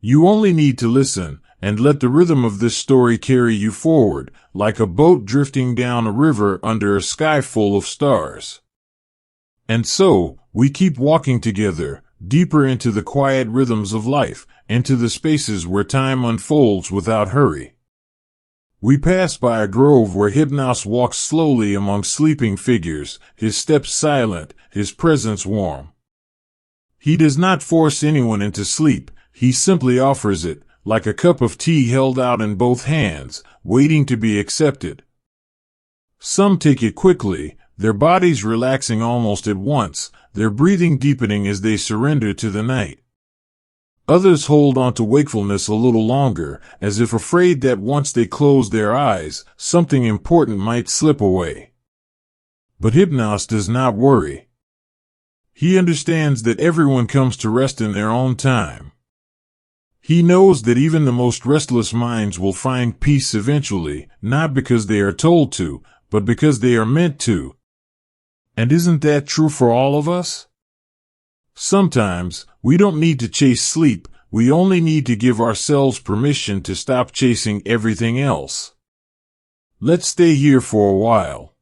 You only need to listen, and let the rhythm of this story carry you forward, like a boat drifting down a river under a sky full of stars. And so, we keep walking together, deeper into the quiet rhythms of life, into the spaces where time unfolds without hurry. We pass by a grove where Hypnos walks slowly among sleeping figures, his steps silent, his presence warm. He does not force anyone into sleep, he simply offers it, like a cup of tea held out in both hands, waiting to be accepted. Some take it quickly, their bodies relaxing almost at once, their breathing deepening as they surrender to the night. Others hold on to wakefulness a little longer, as if afraid that once they close their eyes, something important might slip away. But Hypnos does not worry. He understands that everyone comes to rest in their own time. He knows that even the most restless minds will find peace eventually, not because they are told to, but because they are meant to. And isn't that true for all of us? Sometimes, we don't need to chase sleep, we only need to give ourselves permission to stop chasing everything else. Let's stay here for a while.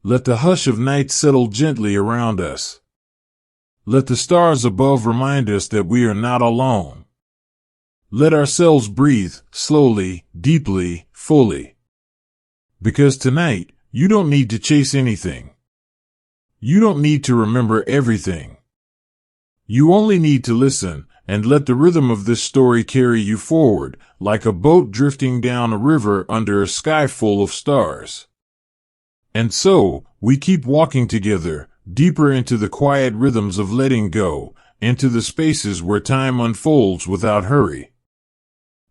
Let the hush of night settle gently around us. Let the stars above remind us that we are not alone. Let ourselves breathe, slowly, deeply, fully. Because tonight, you don't need to chase anything. You don't need to remember everything. You only need to listen, and let the rhythm of this story carry you forward, like a boat drifting down a river under a sky full of stars. And so, we keep walking together, deeper into the quiet rhythms of letting go, into the spaces where time unfolds without hurry.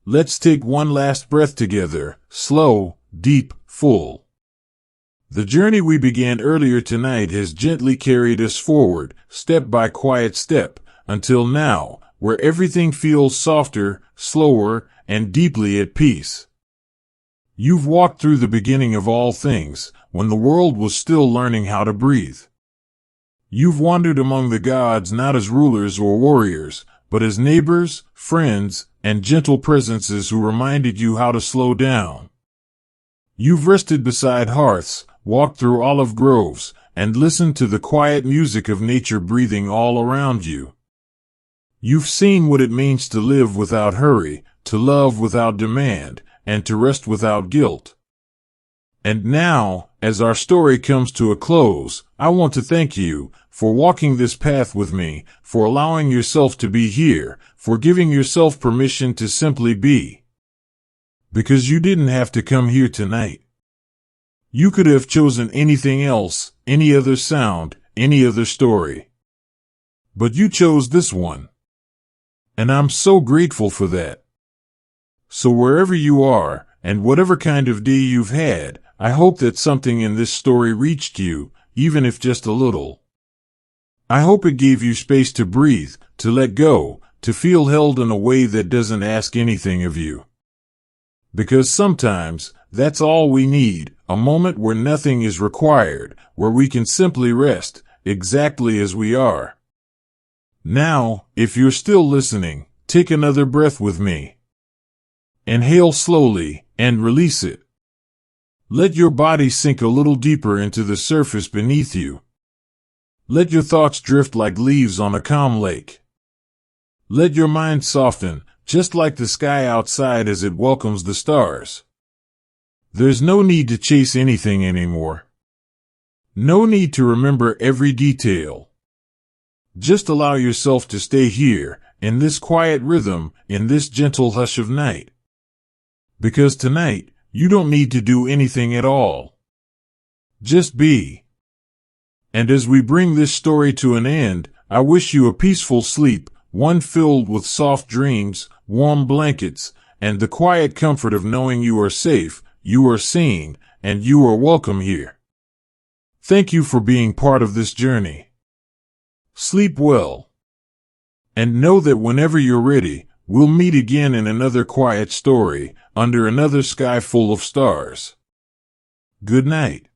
Let's take one last breath together, slow, deep, full. The journey we began earlier tonight has gently carried us forward, step by quiet step, until now, where everything feels softer, slower, and deeply at peace. You've walked through the beginning of all things, when the world was still learning how to breathe. You've wandered among the gods not as rulers or warriors, but as neighbors, friends, and gentle presences who reminded you how to slow down. You've rested beside hearths, walked through olive groves, and listened to the quiet music of nature breathing all around you. You've seen what it means to live without hurry, to love without demand, and to rest without guilt. And now, as our story comes to a close, I want to thank you for walking this path with me, for allowing yourself to be here, for giving yourself permission to simply be. Because you didn't have to come here tonight. You could have chosen anything else, any other sound, any other story. But you chose this one. And I'm so grateful for that. So wherever you are, and whatever kind of day you've had, I hope that something in this story reached you, even if just a little. I hope it gave you space to breathe, to let go, to feel held in a way that doesn't ask anything of you. Because sometimes, that's all we need, a moment where nothing is required, where we can simply rest, exactly as we are. Now, if you're still listening, take another breath with me. Inhale slowly, and release it. Let your body sink a little deeper into the surface beneath you. Let your thoughts drift like leaves on a calm lake. Let your mind soften, just like the sky outside as it welcomes the stars. There's no need to chase anything anymore. No need to remember every detail. Just allow yourself to stay here, in this quiet rhythm, in this gentle hush of night. Because tonight, you don't need to do anything at all. Just be. And as we bring this story to an end, I wish you a peaceful sleep, one filled with soft dreams, warm blankets, and the quiet comfort of knowing you are safe, you are seen, and you are welcome here. Thank you for being part of this journey. Sleep well. And know that whenever you're ready, we'll meet again in another quiet story, under another sky full of stars. Good night.